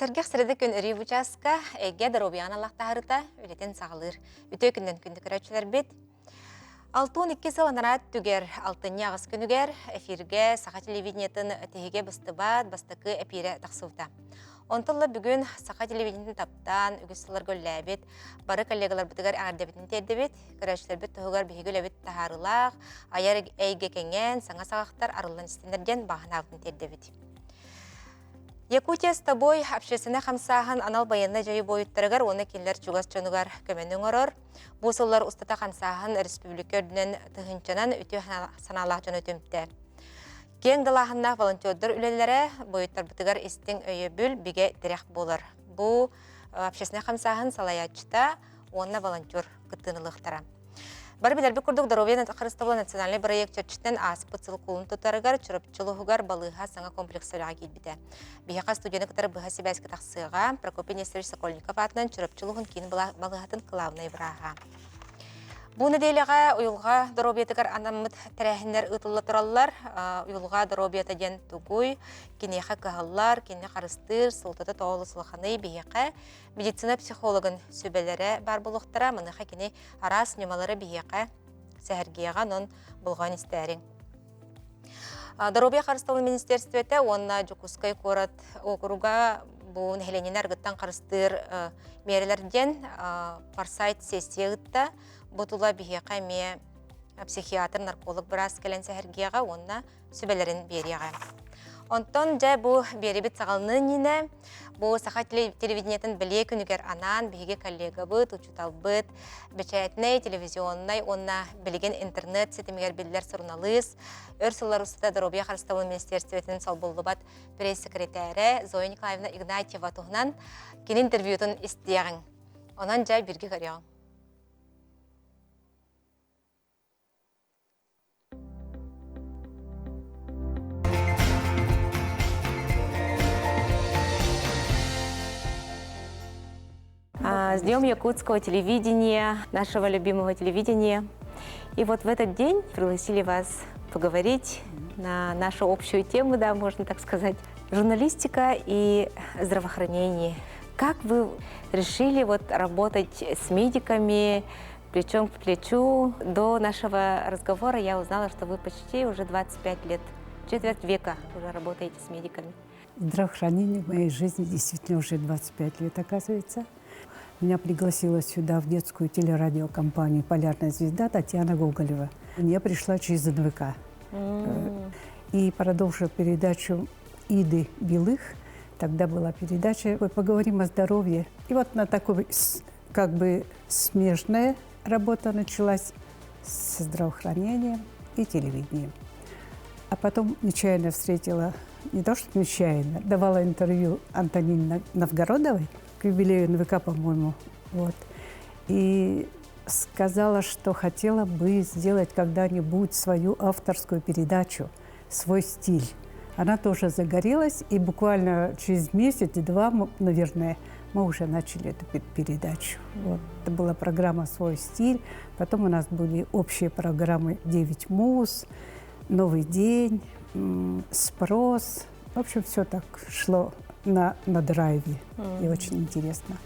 Сәргех сіреді күн үрі бұчасқа, әйге дұробиян Аллахтағырыта, өлетін сағылыр. Үті күннен күнді көрәтшілер бет. 6-12 сыланарат түгер, 6-ні ағыз күнігер, эфирге сақа телевидениетін тегеге бұстыбат, бастықы әпире тақсылта. Онтылы бүгін сақа телевидениетін таптан, үгісілер көлләбет, бары коллегалар бұтығар аңардабетін тәддебет, көрәтшілер бет тұғығар бейгіл әбет тағарылақ, аяр әйге кәнген, саңа сағақтар арылын істенерден бағын ағытын тәддебет. Якутия с тобой общественный хамсахан анал баянна жайы бойыттарыгар, оны келлер чугас чонугар көменің орор. Бұсылар ұстата хамсахан республика өрдінен тұхынчанан үті саналақ жаны өтімтті. Кен далағыннақ волонтердер үлелері бойыттар бұтыгар істің өйі бүл біге дірек болыр. Бұл общественный хамсахан салаячыта, онына волонтер күттініліқтара. Бары білербі күрдік Доровия Қарыстауылы национальный проект чөтчітен аспы цыл құлын тұтарығар, чұрыпчылығығар балыға саңа комплексөліға келбіді. Бейіға студияны күтары бұға себәскі тақсыға, Прокопий Нестерович Сокольников атынан чұрыпчылығын кейін балығатын қылауына ибыраға. Бұл неделеға ұйылға Доровиятығар анамыд тәрәхіндер ұтылы тұралылар, ұйылға Доровията ден тұғуй, кенеға қағылар, кене қарыстыр, сұлтаты тоғылы сұлықаны бейеқа, медицина психологын сөбелері бар болуқтыра, мұныға кене арас немалары бейеқа сәхіргеға нон болған істәрін. Доровия Қарыстауыл министерстветі, онына Жукускай корат округа бұл нәхеленен әргіттан қарыстыр мерелерден парсайт сессиягытта бұтыла бейеқа ме психиатр, нарколог біраз кәлен сәхіргеға, онына сөбелерін береға. Онтон жай бұл беребет сағалны нені, бұл сақа телевидениетін біле күнігер анан, бейге коллега бұд, учутал бұд, бәчәйтінай, телевизионнай, онына білеген интернет сетімегер білдер сұрыналыз. Өрсылар ұстыда Доровия Қарыстауыл министерстветін салболы бат пресс-секретәрі Зоя Николаевна Игнатьева тұғынан кен интервьютын істеғін. Онан жай бірге көріғын. С Днем якутского телевидения, нашего любимого телевидения. И вот в этот день пригласили вас поговорить на нашу общую тему, да, можно так сказать, журналистика и здравоохранение. Как вы решили вот работать с медиками плечом к плечу? До нашего разговора я узнала, что вы почти уже 25 лет, четверть века уже работаете с медиками. Здравоохранение в моей жизни действительно уже 25 лет, оказывается. Меня пригласила сюда в детскую телерадиокомпанию «Полярная звезда» Татьяна Гоголева. Я пришла через НВК. И продолжила передачу Иды Белых. Тогда была передача «Поговорим о здоровье». И вот на такой как бы смежная работа началась со здравоохранением и телевидением. А потом нечаянно встретила, не то что нечаянно, давала интервью Антонине Новгородовой, к юбилею НВК, по-моему, вот. И сказала, что хотела бы сделать когда-нибудь свою авторскую передачу, свой стиль. Она тоже загорелась, и буквально через месяц-два, наверное, мы уже начали эту передачу. Вот. Это была программа «Свой стиль», потом у нас были общие программы «9 муз», «Новый день», «Спрос». В общем, все так шло на драйве, и очень интересно.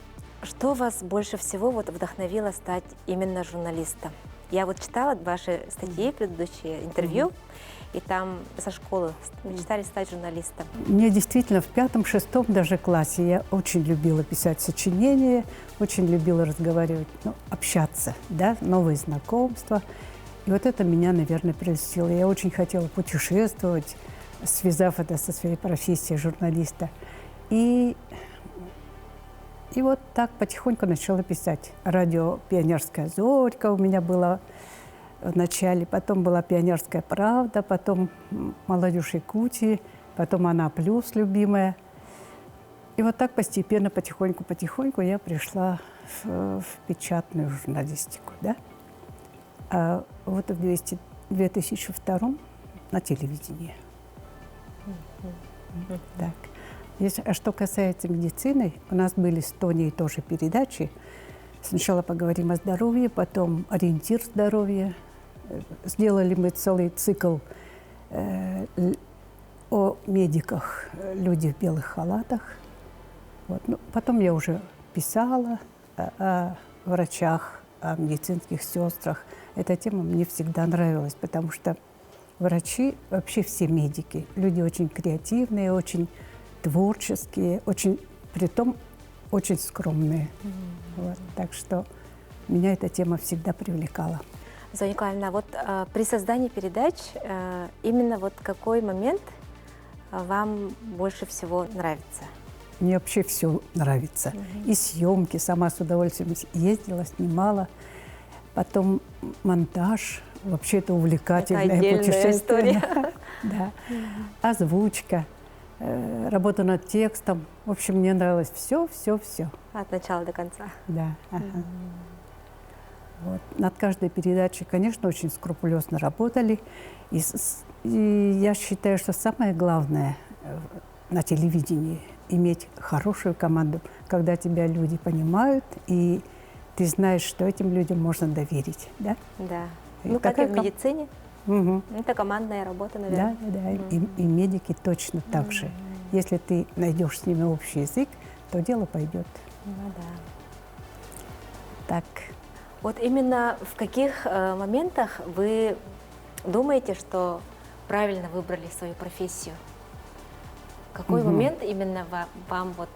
Что вас больше всего вот вдохновило стать именно журналистом? Я вот читала ваши статьи, предыдущие интервью, и там со школы мечтали стать журналистом. Мне действительно в 5-6 даже классе я очень любила писать сочинения, очень любила разговаривать, общаться, да, новые знакомства. И вот это меня, наверное, прельстило. Я очень хотела путешествовать, связав это со своей профессией журналиста. И вот так потихоньку начала писать. Радио «Пионерская зорька» у меня было в начале, потом была «Пионерская правда», потом «Молодежь Якутии», потом «Она плюс» любимая. И вот так постепенно, потихоньку я пришла в печатную журналистику. Да? А вот в 2002 на телевидении. Так. А что касается медицины, у нас были с Тоней тоже передачи. Сначала поговорим о здоровье, потом ориентир здоровья. Сделали мы целый цикл о медиках, люди в белых халатах. Вот. Ну, потом я уже писала о врачах, о медицинских сестрах. Эта тема мне всегда нравилась, потому что врачи, вообще все медики, люди очень креативные, очень творческие, очень, притом очень скромные. Вот. Так что меня эта тема всегда привлекала. Зоя Николаевна, вот при создании передач именно вот какой момент вам больше всего нравится? Мне вообще все нравится. И съемки, сама с удовольствием ездила, снимала. Потом монтаж, вообще это увлекательное отдельная путешествие. история. Да. Озвучка, работа над текстом. В общем, мне нравилось все. От начала до конца. Да. Ага. Вот. Над каждой передачей, конечно, очень скрупулезно работали. И я считаю, что самое главное на телевидении – иметь хорошую команду, когда тебя люди понимают, и ты знаешь, что этим людям можно доверить. Да? Да. И Ну, как и такая в медицине. Угу. Это командная работа, Да, наверное. да. И медики точно так же. Если ты найдешь с ними общий язык, то дело пойдет. Ну да. Так. Вот именно в каких моментах вы думаете, что правильно выбрали свою профессию? Какой момент именно вам вот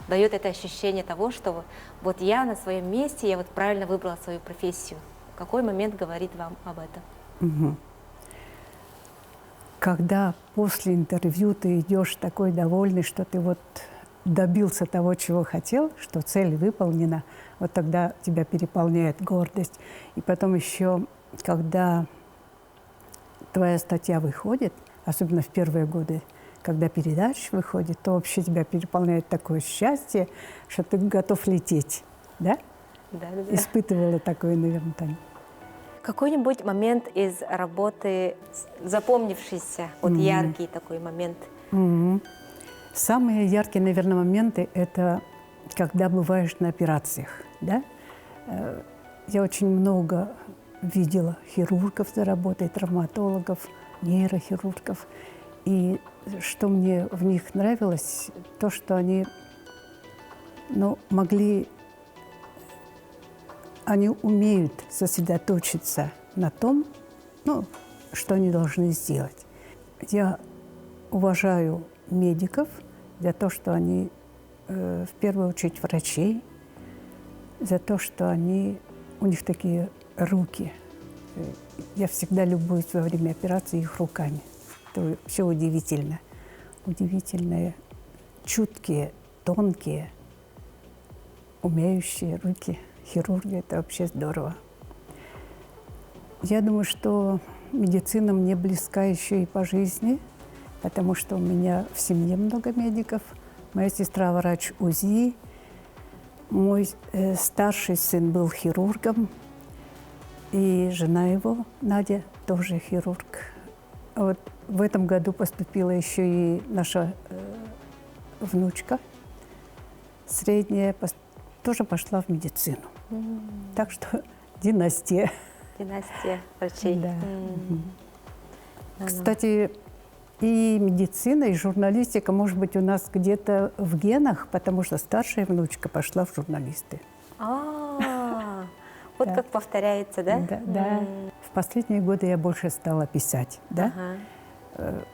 дает это ощущение того, что вот я на своем месте, я вот правильно выбрала свою профессию? Какой момент говорит вам об этом? Угу. Когда после интервью ты идешь такой довольный, что ты вот добился того, чего хотел, что цель выполнена, вот тогда тебя переполняет гордость. И потом еще, когда твоя статья выходит, особенно в первые годы, когда передача выходит, то вообще тебя переполняет такое счастье, что ты готов лететь. Да? Да. Испытывала такое, наверное, Таня. Какой-нибудь момент из работы запомнившийся, вот яркий такой момент? Самые яркие, наверное, моменты – это когда бываешь на операциях. Да? Я очень много видела хирургов за работой, травматологов, нейрохирургов. И что мне в них нравилось, то, что они они умеют сосредоточиться на том, что они должны сделать. Я уважаю медиков за то, что они, в первую очередь, врачей, за то, что у них такие руки. Я всегда любуюсь во время операции их руками. Это все удивительно. Удивительные, чуткие, тонкие, умеющие руки хирурги. Это вообще здорово. Я думаю, что медицина мне близка еще и по жизни, потому что у меня в семье много медиков. Моя сестра врач УЗИ, мой старший сын был хирургом, и жена его, Надя, тоже хирург. Вот в этом году поступила еще и наша внучка, средняя, тоже пошла в медицину. Так что династия. Династия врачей. Да. Кстати, и медицина, и журналистика, может быть, у нас где-то в генах, потому что старшая внучка пошла в журналисты. Вот Да. как повторяется, да? Да. В последние годы я больше стала писать, да?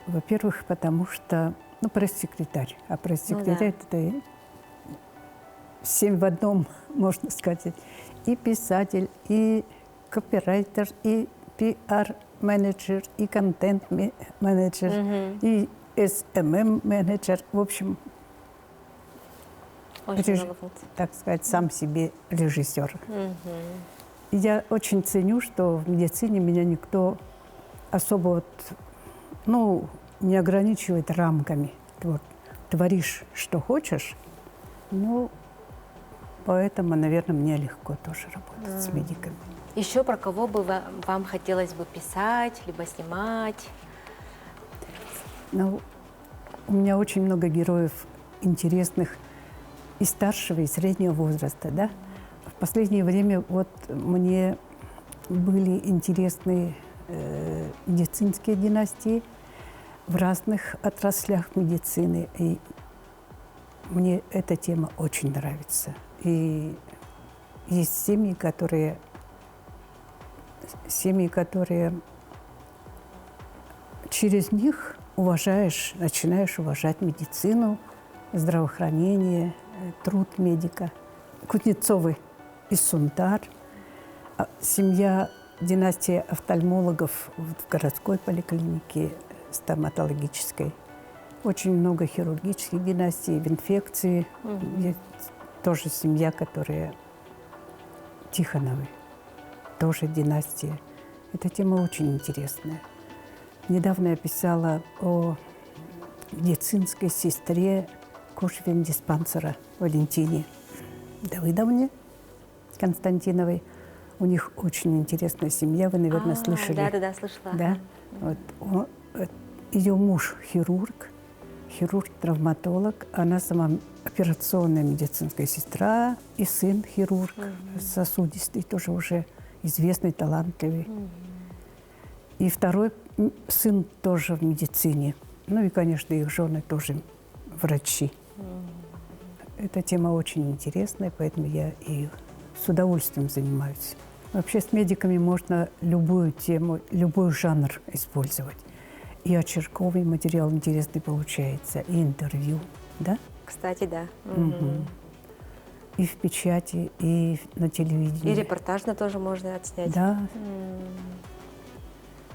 Во-первых, потому что, пресс-секретарь. А пресс-секретарь это 7 в одном, можно сказать. И писатель, и копирайтер, и пиар-менеджер, и контент-менеджер, и SMM-менеджер. В общем, Очень много функций. так сказать, сам себе режиссер. И я очень ценю, что в медицине меня никто особо не ограничивает рамками. Ты вот творишь, что хочешь, поэтому, наверное, мне легко тоже работать с медиками. Еще про кого бы вам хотелось бы писать, либо снимать? У меня очень много героев интересных и старшего, и среднего возраста, да. В последнее время вот мне были интересны медицинские династии в разных отраслях медицины. И Мне эта тема очень нравится. И есть семьи, которые через них начинаешь уважать медицину, здравоохранение, труд медика. Кузнецовы из Сунтар, семья династии офтальмологов в городской поликлинике стоматологической. Очень много хирургических династий, в инфекции. Есть тоже семья, которая Тихоновы, тоже династия. Эта тема очень интересная. Недавно я писала о медицинской сестре кожвен-диспансера Валентине Давыдовне Константиновой. У них очень интересная семья, вы, наверное, слышали. Да, слышала. Да? Вот, ее муж хирург-травматолог, она сама операционная медицинская сестра, и сын хирург, сосудистый, тоже уже известный, талантливый. И второй сын тоже в медицине. Ну и, конечно, их жены тоже врачи. Эта тема очень интересная, поэтому я и с удовольствием занимаюсь. Вообще с медиками можно любую тему, любой жанр использовать. И очерковый материал интересный получается, и интервью, да? Кстати, да. И в печати, и на телевидении. И репортажно тоже можно отснять. Да.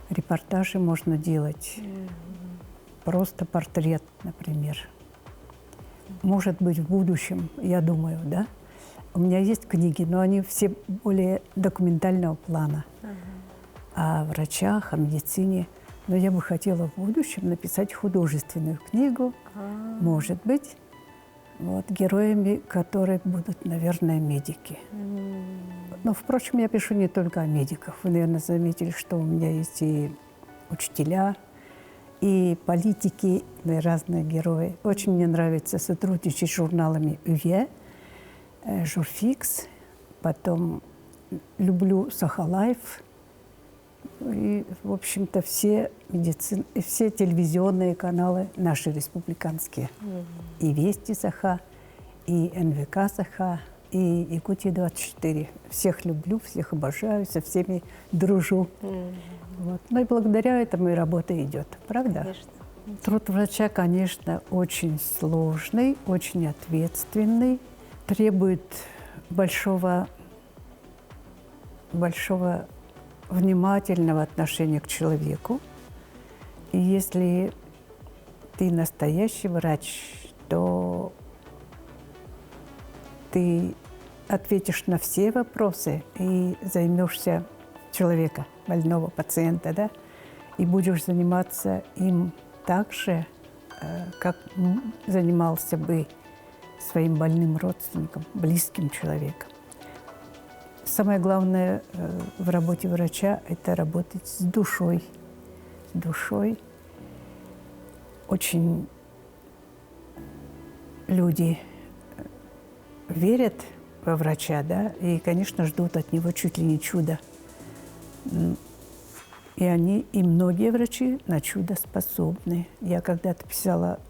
Репортажи можно делать. Просто портрет, например. Может быть, в будущем, я думаю, да? У меня есть книги, но они все более документального плана. О врачах, о медицине. Но я бы хотела в будущем написать художественную книгу, может быть, вот, героями, которые будут, наверное, медики. Но, впрочем, я пишу не только о медиках. Вы, наверное, заметили, что у меня есть и учителя, и политики, и разные герои. Очень мне нравится сотрудничать с журналами УЕ, Журфикс, потом люблю Сахалайф. И, в общем-то, все телевизионные каналы наши республиканские. И Вести Саха, и НВК Саха, и Якутия-24. Всех люблю, всех обожаю, со всеми дружу. Вот. Ну и благодаря этому и работа идет, правда? Конечно. Труд врача, конечно, очень сложный, очень ответственный, требует большого внимательного отношения к человеку. И если ты настоящий врач, то ты ответишь на все вопросы и займешься человека, больного пациента, да, и будешь заниматься им так же, как занимался бы своим больным родственником, близким человеком. Самое главное в работе врача – это работать с душой. С душой. Очень люди верят во врача, да, и, конечно, ждут от него чуть ли не чуда. И многие врачи на чудо способны. Я когда-то писала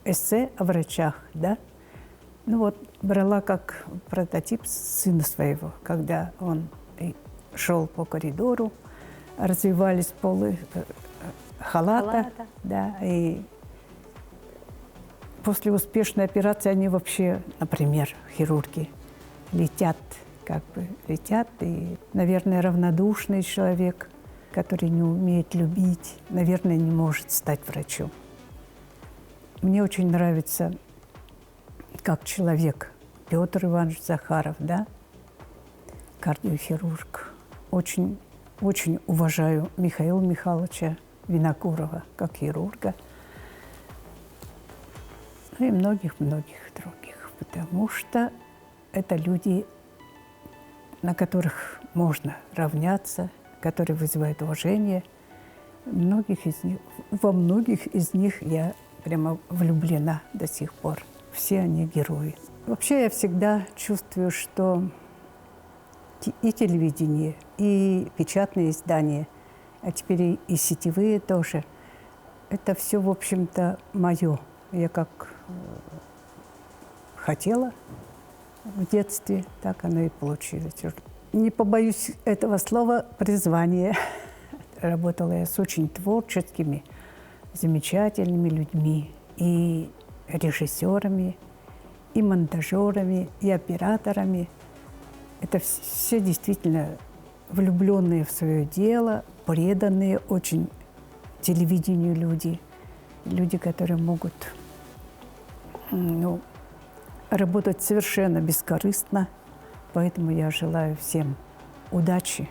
эссе о врачах, да. Ну вот, брала как прототип сына своего, когда он шел по коридору, развивались полы халата. Да, и после успешной операции они вообще, например, хирурги, летят, и, наверное, равнодушный человек, который не умеет любить, наверное, не может стать врачом. Мне очень нравится, как человек, Петр Иванович Захаров, да, кардиохирург. Очень, очень уважаю Михаила Михайловича Винокурова как хирурга. Ну и многих-многих других, потому что это люди, на которых можно равняться, которые вызывают уважение. Во многих из них я прямо влюблена до сих пор. Все они герои. Вообще я всегда чувствую, что и телевидение, и печатные издания, а теперь и сетевые тоже, это все, в общем-то, мое. Я как хотела в детстве, так оно и получилось. Не побоюсь этого слова, призвание. Работала я с очень творческими, замечательными людьми, и режиссерами, и монтажерами, и операторами. Это все действительно влюбленные в свое дело, преданные очень телевидению люди, люди, которые могут работать совершенно бескорыстно. Поэтому я желаю всем удачи,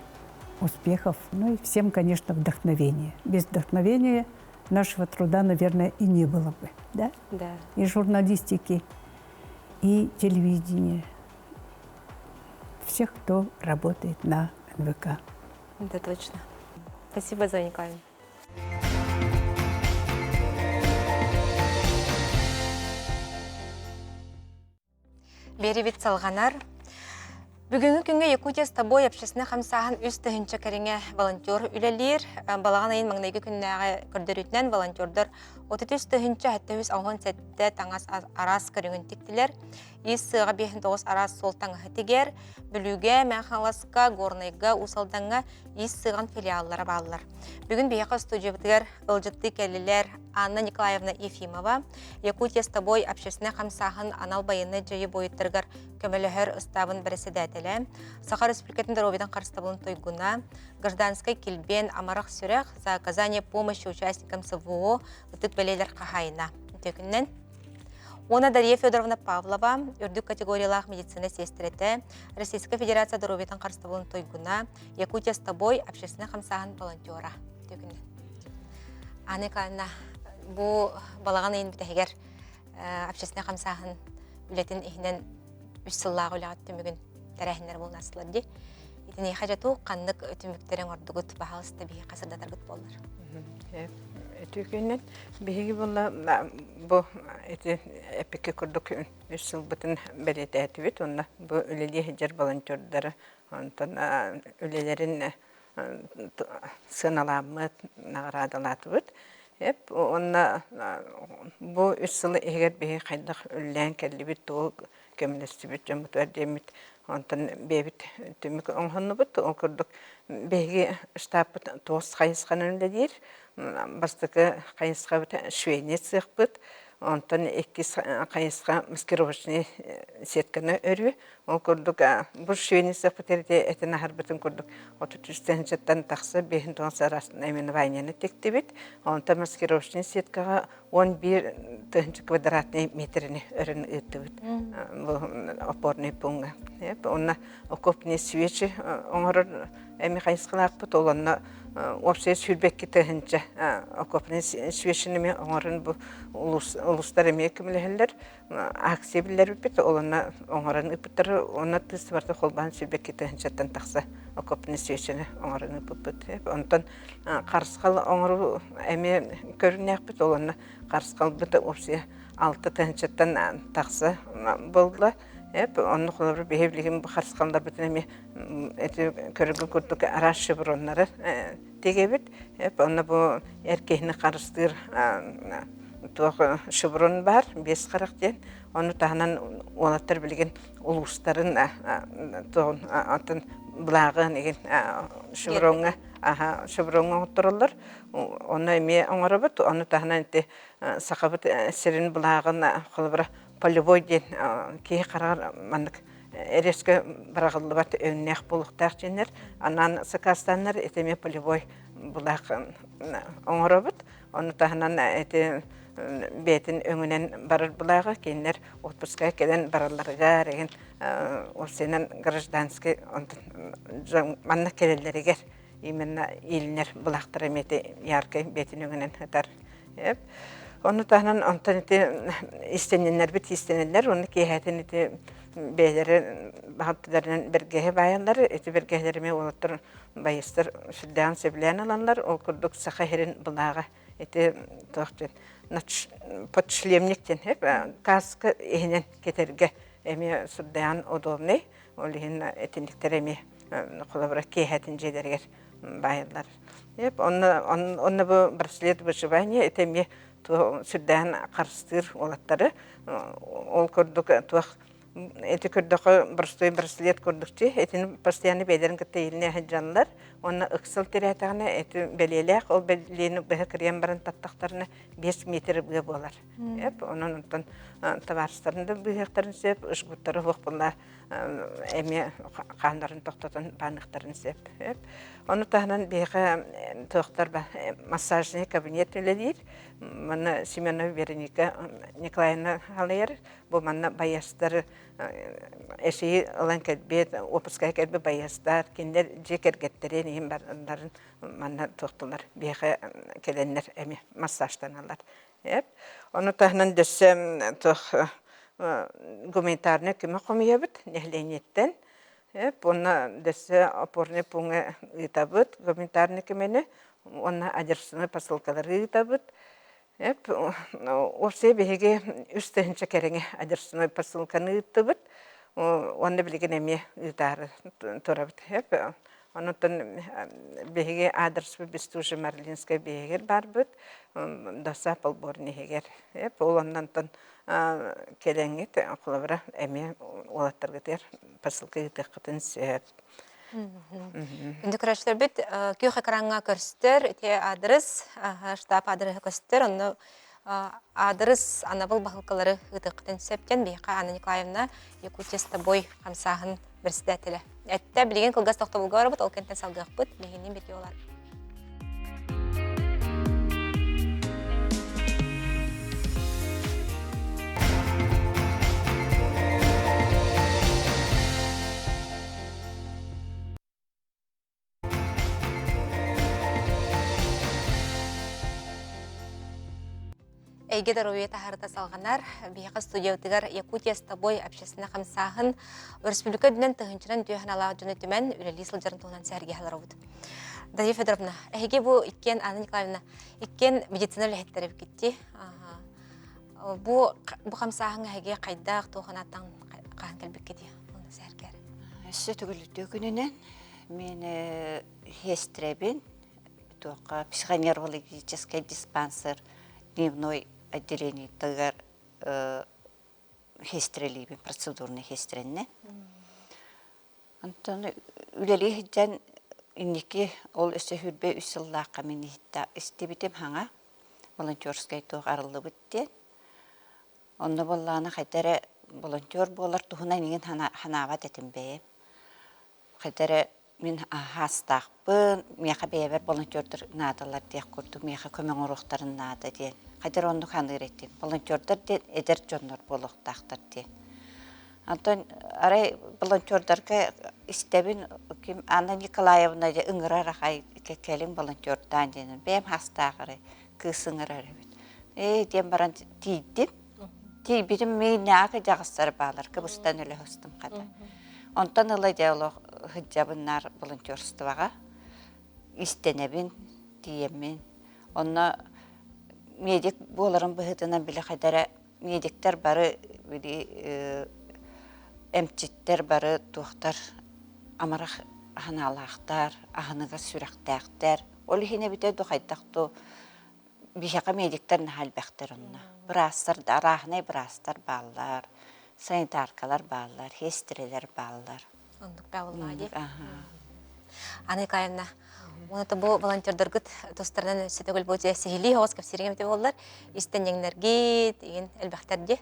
успехов, ну и всем, конечно, вдохновения. Без вдохновения нашего труда, наверное, и не было бы, да? Да. И журналистики, и телевидения, всех, кто работает на НВК. Это точно. Спасибо, Зоя Николаевна. Беребит салғанар. Бүгінгі күнге Якутия с тобой общественный хамсахан үз тыхынча кәріңе волонтер үлелер. Балаған айын маңнайғы күннәғі көрдірітінен волонтердер 33 тыхынча әтті үз ауған сәтті таңас арас көріңін тіктілер. Ис сыға 59 арас сол таңы тегер. Бүліге, мәңхаласқа, горнайға, усалданға ис сыған филиаллары балылар. Бүгін бейақы студия бітігер ұлжытты кәлілер Анна Николаевна Ефимова, Якутия с тобой общественный хамсахан анал байыны жайы бойыттыргар көміліхер ұставын бірісідәтілі, Саха Республикатын Доровидан қарыстабылын тойгуна, гражданской кельбен амарах сүрек за оказание помощи участникам СВО ұтық бәлелер қахайына. Төкіннен Она Дарья Федоровна Павлова, үрдік категориялах медицина сестреті, Российская Федерация Доровидан қарыстабылын тойгуна, Якутия с тобой общественный хамсахан волонтера. Төкіннен. Анна Николаевна, bu balağın eyni bitəgər общественный хамсаһын үлетін ehinen 3 сыллағы үләғат түмігін тәрәхінлер болын асылады. Итіне қажату қанлық өтіміктерін ордығыт бағалысты бейі қасырдатарғыт болыр. Өтігенен бейгі болла бұл әпеке күрдік 3 сыл бұтын бәлеті әтібет. Онна бұл үлелі жер волонтердары үлелерін сыналамы нағырадалаты бұд. Онна бұл 3 сылы егер бейі қайдақ үллән кәлі біт, ол көмілісті біт, жамыт өрдеміт, онтан бейбіт түмік оңғаны бұд, ол күрдік бейгі штаб бұд 9 қайысқан önünde дейір, бастықы қайысқа бұд швейне цех бұд, онтан 2 қайысқа маскировочный сетканы өрі, ол күрдік бұл швейне цех бұд әрде әтін ағар бұтын күрдік 33 жаттан тақсы бейін тоңсы арасында әмені вайнені текті бет, онтан маскировочный сеткаға 11 квадратный метріне өрін өтті бет, бұл опорный пунга. Онна окопный свечи оңырыр әмі қайысқылақ бұд, ол онна Опсия сүрбекке тәхінчі окопный свечініме оңырын бұл ұлыстар әме көмілігілер, акция білер бет, олына оңырын үпіттір, оны тұсы барды қолбан сүрбекке тәхінчеттен тақса окопный свечіні оңырын үпіт. Онтан қарысқал оңыру әме көрінек бет, олына қарысқал бұд опсия 6 тәхінчеттен тақса болды. Onun kulları behevliğim bu karşıkanlar bütün emi körüngü kurduk araç şıbıronları tegebit. Onu bu erkeğini karıştır şıbıron var, 5 karakter. Onu tahanan olatır bilgin ulusların atın bulağın şıbırona şıbırona otururlar. Onu emi oңarabıt, onu tahanan sakabıt serin bulağın kulları Полевой ден кей қарар мандық әрескі бірағылы бат өннеқ болуқтақ женер. Анан сықастанар етеме полевой бұлақ оңыры бұд. Оны тағынан бетін өңінен барыр бұлағы кейінер отпускай кеден барыларға реген осенен гражданский мандық келелерігер именно илінер бұлақтыр әметі яркай бетін өңінен әтар. Onu tahnan ondan istenenler bit istenenler onu keyhatin eti beyleri bahatlarının bergehe bayanlar eti bergehelerime olatır bayıstır şuddan sebilen alanlar o kurduk sahaherin bulağa eti tohten naç potşlemlikten hep kaskı ehnen keterge emi şuddan odovne olihin etinlikteremi kolabra keyhatin jederger bayanlar. Hep onu bu bracelet başıbanya etemi сүрдәһен қарыстыр олаттары ол көрдік туақ эти көрдөхө простой браслет көрдүкчи этин постоянно бедерин кытыйылне хаджанлар онна ыксыл тирәтәгенә эти белелек ол белени бе крем баран таттактарына 5 метр бе болар. Эп онун товарстарында быяктарын сеп ышгуттары хокпулар эме кандарын токтотон баныктарын сеп. Эп оны тахнан бега токтар ба массажный кабинет үлелир. Мана Семенова Вероника Николаевна халер бу манна баястар эши алан кәлбет опуска кәлбе баястар киндер жекергеттерен ем бардарын манна токтулар бега келеннер эме массажтан алар. Эп оны тахнан дөссем тох гуманитарный көмөк комуябыт нехленеттен. Эп оны дөссе опорный пункт итабыт гуманитарный көмөне оны адерсыны посылкалары итабыт. Эп орсе беге үстенче кереңе адерсыны посылканы итабыт. Оны билген эме итары турабыт. Эп онутан беге адрес Бестужа Марлинская бегер барбыт. Доса полборный хегер. Эп олоннан келеңет акылыбыра эме олаттаргытер посылка итеккытын сөп. Инде көрәчләр бит күйә караңга көрстер, те адрес, штаб адресы көстер, аны адрес анабыл бахылкалары ытыктан сөптен бейка Анна Николаевна Якутия с тобой камсаһын берсдәтеле. Әттә билген кылгас тохта булгар бит, ол кенттен салгак бит, бигеннән бит юлар. Эйгедер уйета харыта салганар, бияка студиятыгар Якутия с тобой общественный камсаһын республика дүнен тыгынчынан түйәһен ала жөне төмән үлели сылжарын туган сәрге халарыбыт. Дарья Федоровна, эге бу иккен Анна Николаевна, иккен медицина лехеттереп китти. Бу камсаһын эге кайдак туганаттан кан келбек кити. Оны сәргәр. Эссе түгүлүтө күнүнөн мен хестребин тока психоневрологический диспансер дневной отделение тагар хестрелибин процедурный хестренне. Антон үлели хиджан инники ол өсө хүрбе үсыллаакка мени хитта истебитем хаңа волонтерский тог арылы битте. Онда болланы кайдары волонтер болар тухуна неген ханават этимбе. Кайдары мен хастақпын, меха бейбер волонтердер надалар дек көрдік, меха көмен ұрықтарын нады ден. Қайдар онды қаныр еттен. Волонтердер ден эдер жонлар болуқтақтыр ден. Антон, арай волонтердерге істебін, Анна Николаевна де үңірар ақай кәлін волонтердан денін. Бәйім хастағыры, кысыңырар бет. Ден баран тейдім. Тейбірім мейіне ағы жағыстар бағылар, кібістан өлі хыстым қады. Онтан ылай диалог хыджабыннар волонтерствоға истенебин диемин. Онна медик боларын быһытынан биле хайдара медиктер бары били эмчиттер бары тухтар амарах ханалахтар, ахыныга сүрәктәктер. Ол хине бите дохайдакту бихака медиктер нахалбактер онна. Брастар дарахнай брастар баллар. Санитаркалар баллар, хестрелер баллар. Ондук бавылла деп. Анна Николаевна, оны бу волонтердер гыт достарынан сетегөл бозе сехили хавас капсирген бите боллар. Истен еңнерге деген элбахтарде.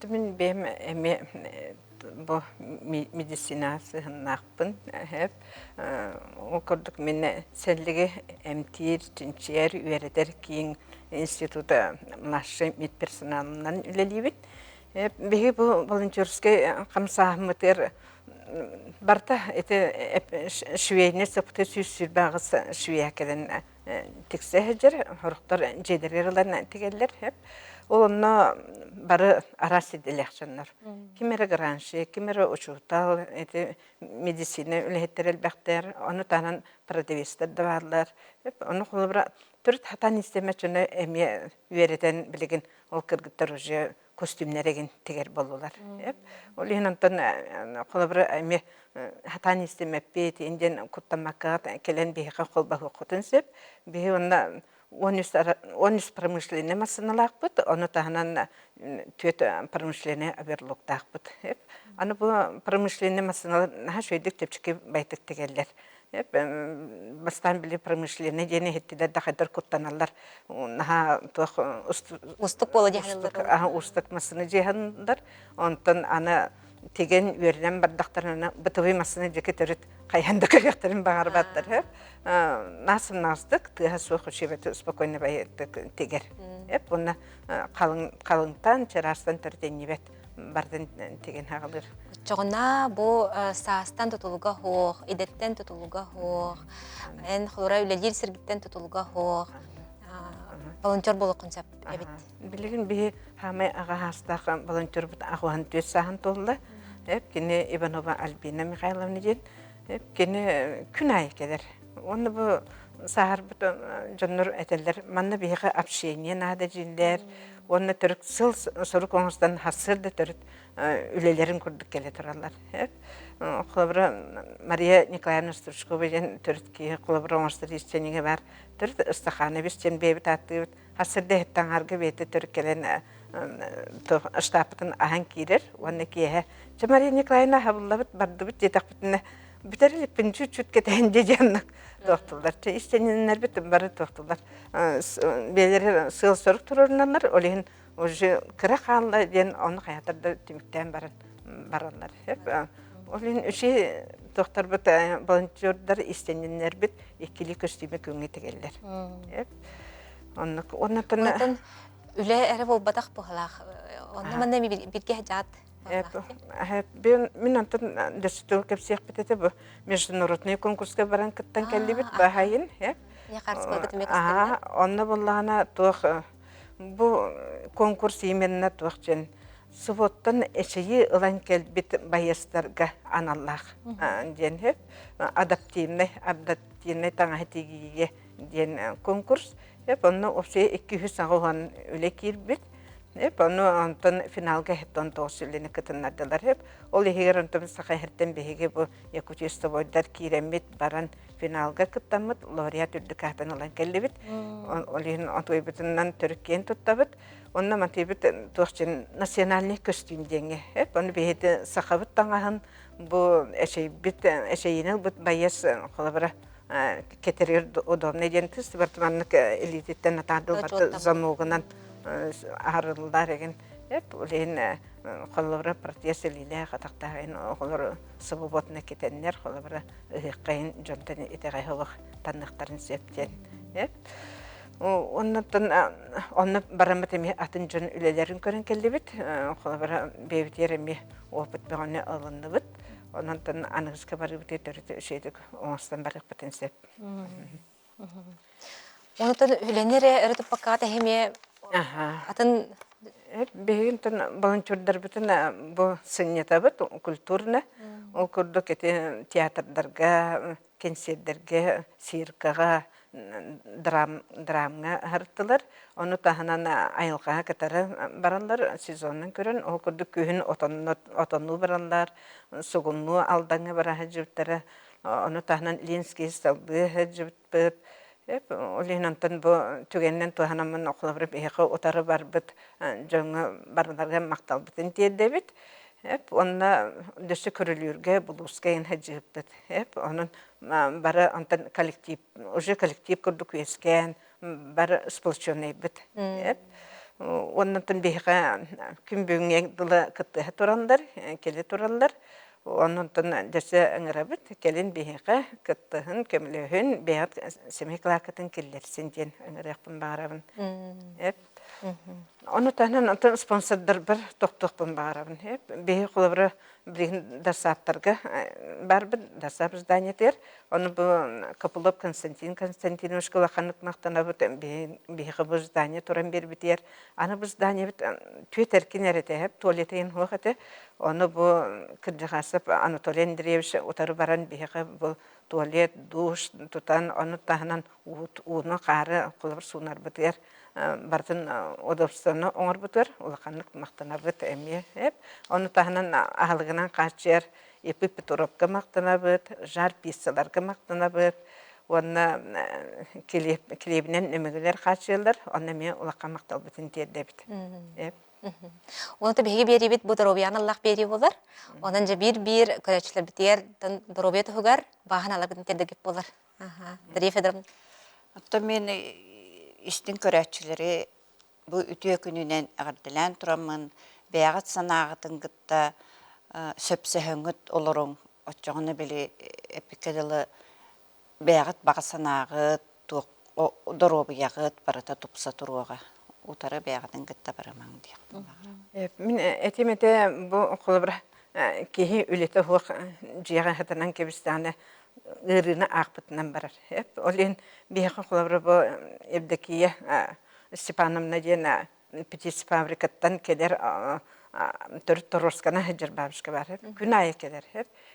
Мен бем эме бу медицина сыгыннакпын. Ол көрдүк мен селлиге эмтир тинчер үйрөтер кийин института младший медперсоналынан үлелибит. Беги бу волонтерский камсаһмытер барта эте швейне сыпты сүзсүр багыс швея келен тиксе хежер хоруктар жедерлерлерин тигеллер хеп олонно бары араси делекчаннар кимере гранши кимере учута эте медицина үлеттерел бактер аны танан продавистер даварлар хеп аны холбра төрт хатан истемечне эме веретен билеген ол кыргыттар уже костюмнереген тегер болулар. Ол инантан колобра эме хатан истемеппет инден куттамакка келен бега колбагы котунсеп бе онда 13 промышленный массыналақпыт, оны тағынан төт промышленный аверлуқтақпыт. Аны бұл промышленный массыналар наға шөйдік тепчіке байтық тегелер. Бастан білі промышленный дені хеттілер дақайдар күттаналар. Наға Устук болу дегенлер. устық массыны жехандар. Онтан аны tegen үйерден бардақтарына бытывый массыны жеке төрет қайанды көректерін бағар баттыр. Насым наздық, тыға соқы шебеті спокойны байеттік тегер. Бұны қалыңтан, черастан түрден небет бардын tegen хағылыр. Жоғына бұл саастан тұтылуға хоқ, идеттен тұтылуға хоқ, ән құлыра үлелер сіргіттен тұтылуға хоқ, волонтер болу қынсап әбет. Білігін бі хамай аға хастағы волонтер бұд ағуан төс сағын толы. Кені Иванова Альбина Михайловна ден, кені күн ай кедер. Оны бұл сағыр бұд жонныр әтелер, манны бейгі общение нады жиллер, оны түрік сыл сұрық оңыстан хасырды түрік үлелерін күрдік келе тұралар. Құлабыра Мария Николаевна Стручкова ден түрікке құлабыра оңыстыр естенеге бар. Түрік ұстақаны бестен бейбіт атты хасырды әттен арғы бейті түрік келен штапытын ахан кейдер. Оны кейе Мария Николаевна хабыллабыт барды бұт жетақ бұтыны бітәріліп пінчу чүт кетейін дегенлік тоқтылар. Истенінлер бітім бары тоқтылар. Белері сыл сұрық тұрырынлар, олеген уже кіра қалы ден оны қаятырды түміктен баранлар. Олеген үші тоқтар бұт волонтердар истенінлер біт екілі көстеме көңе тегелер. Оннан үлі әрі бол батақ бұғылақ. Онны манда бірге жат. Мен антон дөстіл көпсеқ бітеті бұл международный конкурсқа баран кіттен кәлі біт бағайын. Не қарсы көді түмек істелі? Онны болағына туық бұл конкурс еменіне туық жен сұвоттан әшейі ұлан кәлбет байыстарға аналлақ ден адаптивный таңа ден конкурс. Онны опсе 200 ағуған өлі кербет. Оны антон финалга хеттон тоосуллени кытыннадылар. Ол егер антон сақайырттен беге бұл Якутия бойдар киремет баран финалга кыттамыт, лауреат үрдік ақтан олан кәлі бит. Ол егер антуай бітіннан түріккен тұттабыт. Онна мантайбыт тоқчын национальный костюм денге. Оны бейді сақабыт таңағын бұл әшейінел бұт байес қолабыра кетерер удобный ден түс. Бартыманлық элитеттен атады баты замуғынан арылдар еген. Олен қолыбыра партия селилі қатақтағын олар сыбыботына кетенлер қолыбыра ұйыққайын жонтан етеғайғылық таннықтарын сөптен. Оны барамыт әме атын жон үлелерін көрін келді біт. Қолыбыра бейбітер әме опыт бәғаны алынды біт. Онын тын анығызға бары біте түріті үшейдік оңыстан барық бітін сөп. Оны тын үленері үрітіп баққағат әхеме атын... Бейгін тын волонтердар бітін бұл сыннета біт, культурны. Ол күрдік театрдарға, концерттерге, циркаға, драмға харыттылар. Оны тағынан айылға кәтәрі баралар сезонын көрін. Ол күрдік күйін отонну баралар, суғынну алдаңы бара жүптері. Оны тағынан Ленский сталды жүппіт. Олен антын бұл түгеннен туғанамын оқылабырып еқі отары бар бұд жоңы барыларға мақтал бұтын дейді біт. Онына дөсі көрілерге бұлысқа енхі жығып бұд. Оның бары антын коллектив, уже коллектив күрді көескен, бары сполченный бұд. Оның антын бейқі күн бүйінген дылы күттіғі тұрандар, келі тұрандар. Onun tın derse öngörabıt kelin bihiqe kıttığın kömlüğün beyat semiklatın killersin diyen öngörüqpün bağırabın. Onu tahnan sponsorlar bir toqtoqpın bağırabın. Bihi kulabırı birin dersaptarga var bir dersap zdaniyetler. Onu bu Kapılov Konstantinovich kulaqanlık maqtanabıt bihiqe bu zdaniyet oran bir bitiyer. Anı bu zdaniyet tüy terkin erete hep tuvaletayin huaqatı. Onu bu kırcıqasıp Anatoliy Andreevich otarı baran bihiqe bu tuvalet, duş tutan onu tahnan uğunu qarı kulabır sunar bitiyer. Бартын удобствоны оңыр бұтыр, ұлақанлық мақтана бұт әме. Оны тағынан ағылығынан қачер, епіп тұропқа мақтана бұт, жар писсаларға мақтана бұт. Онна клебинен немегелер качылар, онна мен улакка мактал бүтүн тердебит. Оны да беге бери бит бу дробияны Аллах бери болар. Онан же бир көрәчләр битер дробия тугар бахан алар бүтүн тердегеп болар. Дарья Федоровна. Отто мен истин көрәтчилери бу үтүө күнүнен агырдылан турамын, бәягат санаагытын гытта сөпсөһөңүт олорун отчоғыны били эпикедылы бәягат бага санаагыт, доробиягыт барыта тупса туруага. Утары бәягатын гытта барамаң дияк. Мен этимете бу кулбра кихи үлете хуак жига хатанан кебистаны ырына акпытынан барар. Олен бияка кулбра бу Евдокия Степановна дена птиц фабрикаттан келер төрт торскана хәҗер бабышка бар. Күн ая келер.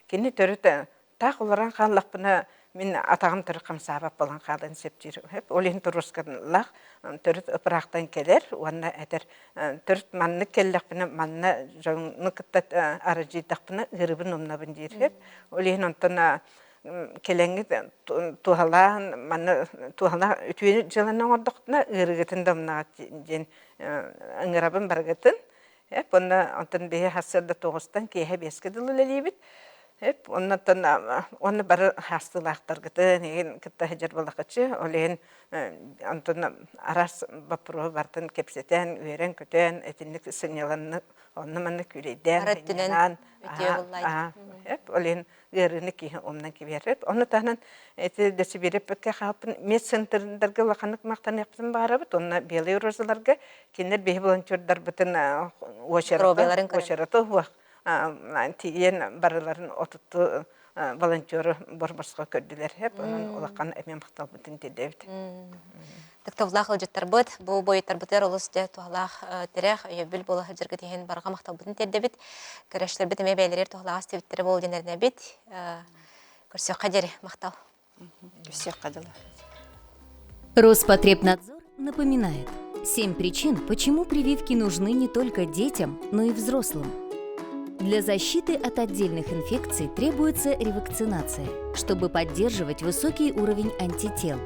Кини төрт та кулран канлыкпына мен атагым төрт камсабап болган калын септир. Олен торсканлак төрт ыпрактан келер. Уанна әтер төрт манны келлекпіне манна жоңныкытта арыжыдакпына гырыбын умнабын дир. Олен онтона келеңги тухала манна тухала үтүе жылынан ордоктуна ырыгытын домна ден ыңырабын баргытын. Онна онтон бе хасырда тоғыстан кейе бескеділі ләлейбіт. Онны бары хастылақтар гыты, неген кітті хеджер балақычы, олейін онтон арас бапыру бартын кепсетен, үйерен көтен, әтінлік сынеланны, онны манны күлейден. Араттынан өте олай. Олейін ғырыны кейі омнан кеберіп. Онны тағынан әті дөсі беріп бөтке қапын мет сынтырындарға лақанық мақтан яқтын бағарабыт. Онна белі розыларға кенер бейі волонтердар бұтын очараты хуақ. Тиен барыларын отуту волонтеры борбасқа көрділер. Оның олаққан әмен мақтал бұтын тедевді. Тактавлах алжаттар быт, бу бойыттар бытыр олыс де туғалақ тірек, өйбіл болы хәджіргі теген барға мақтал бұтын тердебіт. Көрәшілер біт әме бәйлерер туғалаға стебіттері бол денеріне бит. Көрсек қадері мақтал. Көрсек қадылы. Роспотребнадзор напоминает 7 причин, почему прививки нужны не только детям, но и взрослым. Для защиты от отдельных инфекций требуется ревакцинация, чтобы поддерживать высокий уровень антител.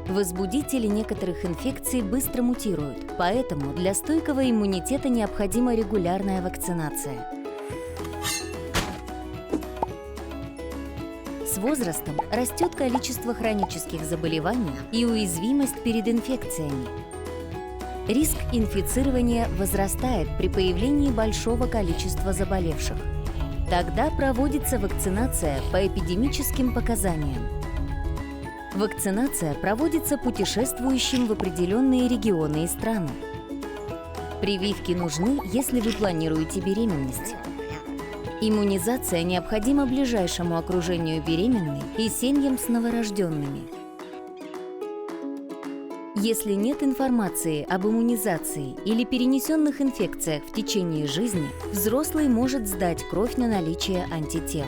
Возбудители некоторых инфекций быстро мутируют, поэтому для стойкого иммунитета необходима регулярная вакцинация. С возрастом растет количество хронических заболеваний и уязвимость перед инфекциями. Риск инфицирования возрастает при появлении большого количества заболевших. Тогда проводится вакцинация по эпидемическим показаниям. Вакцинация проводится путешествующим в определенные регионы и страны. Прививки нужны, если вы планируете беременность. Иммунизация необходима ближайшему окружению беременной и семьям с новорожденными. Если нет информации об иммунизации или перенесенных инфекциях в течение жизни, взрослый может сдать кровь на наличие антител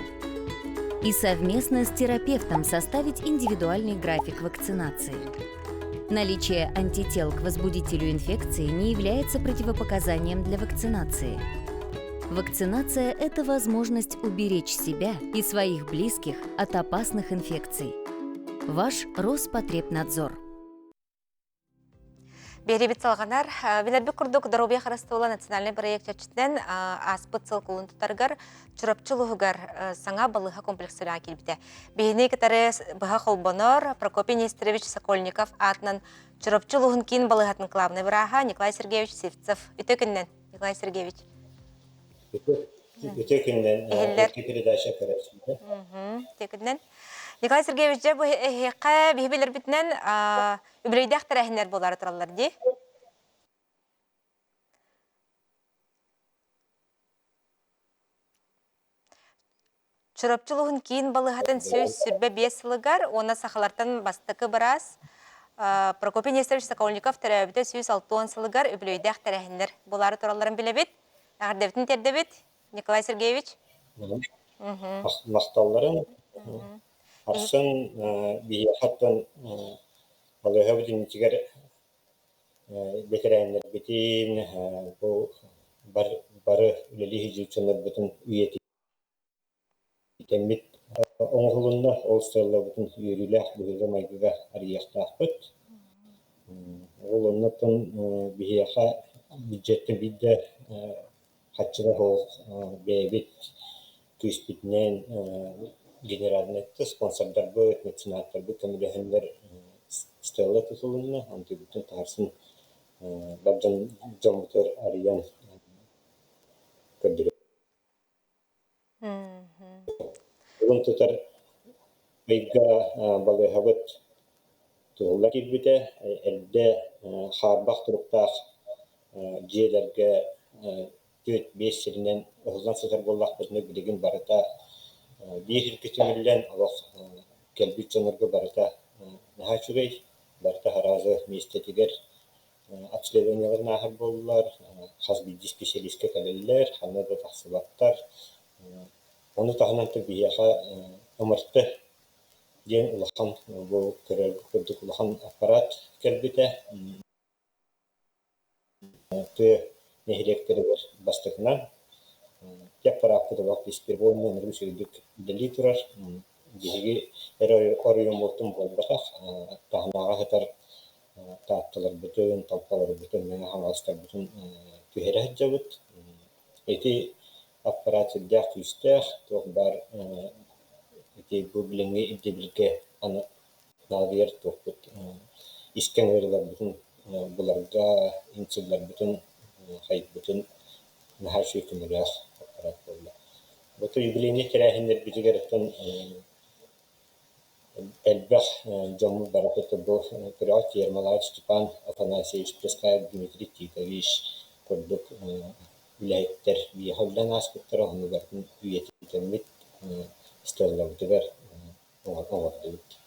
и совместно с терапевтом составить индивидуальный график вакцинации. Наличие антител к возбудителю инфекции не является противопоказанием для вакцинации. Вакцинация – это возможность уберечь себя и своих близких от опасных инфекций. Ваш Роспотребнадзор. Беребит салғанар, білербі күрдік Доробия қарасты olan национальный проект чачтен аспыт сылқылын тұтарғар, чұрапчылығығар саңа балыға комплексіра келбіті. Бейіне кетары бұға қолбонор Прокопий Нестерович Сокольников атынан чұрапчылығын кейін балығатын клавны бұраға Николай Сергеевич Севцев. Үтекіннен, Николай Сергеевич. Үтекіннен, передача көрәсінде. Үтекіннен. Николай Сергеевич, бұл хеққа бейбелер бітінен үбірейді ақтарахынлар болары тұралар де? Чұрапчылығын кейін балығатын сөз сүрбе 5 сылығар, оны сақалартан бастықы біраз. Прокопий Нестерович Сокольников тәрәбіті сөз 6 сылығар үбірейді ақтарахынлар болары тұраларын біле бет. Ағырдебітін терді бет, Николай Сергеевич? Мақталларын Арсын бияхаттан балыға бүтін тігер бекерәйінлер бітін бары үлелі хижілчінлер бүтін үйеті. Тәммит оңғылынна олстарла бүтін үйріләқ бұғыға майгыға арияқтақпыт. Ол оннатын бігеяқа бюджеттен бидді қатшыға ол бәйбіт күспітінен генералнетті спонсордар бұд, меценаттар бұд, көміліхендер стелла тұтылынна, анты бүтін тағарсын бәбжан жомытыр ариян көрдірі. Бүгін тұтар байға балығабыт тұғылла келбіді, әлді қарбақ тұрықтақ жиелерге 4-5 сірінен оғыздан сығыр боллақ біріне білігін барыта бейхір күтімілден алақ кәлбіт жонырғы барыта наға чүгей, барыта харазы местетігер обследованияларын ағыр болылар, қазбейді специалистке кәлелілер, қанады тақсыбаттар. Оны тағынан тұр бейеға ұмыртты ден ұлақан бұл көрдік ұлақан аппарат кәлбіті. Ты нехиректері бір бастықынан. Тек парапты да вақт еспербойын өмірі сөйдік дәлі тұрар. Дегеге әрі орыйын болтым болбақақ. Тағынаға ғытар тааптылар бүтін, талпалар бүтін, мәңі қаңғалыстар бүтін түйері әджабыт. Эти аппарат сүрдәқ түйістәқ, тоқ бар бұл біліңге ибдебілге нағыр тоқ бұт. Искен өрілер бүтін бұларға инсулар бүтін, қайып бүтін нағар шүйкімірәқ аппарат болды. Бұты юбилейне керәхіндер бүтігеріктен әлбәқ жомыл барапеті бұл күрәк Ермолаев Степан Афанасьевич Прескаев Дмитрий Тихович көрдік үләйттер бейхалдан аспыттары оны бәрдің үйететемет стеллардығар оңарды өт.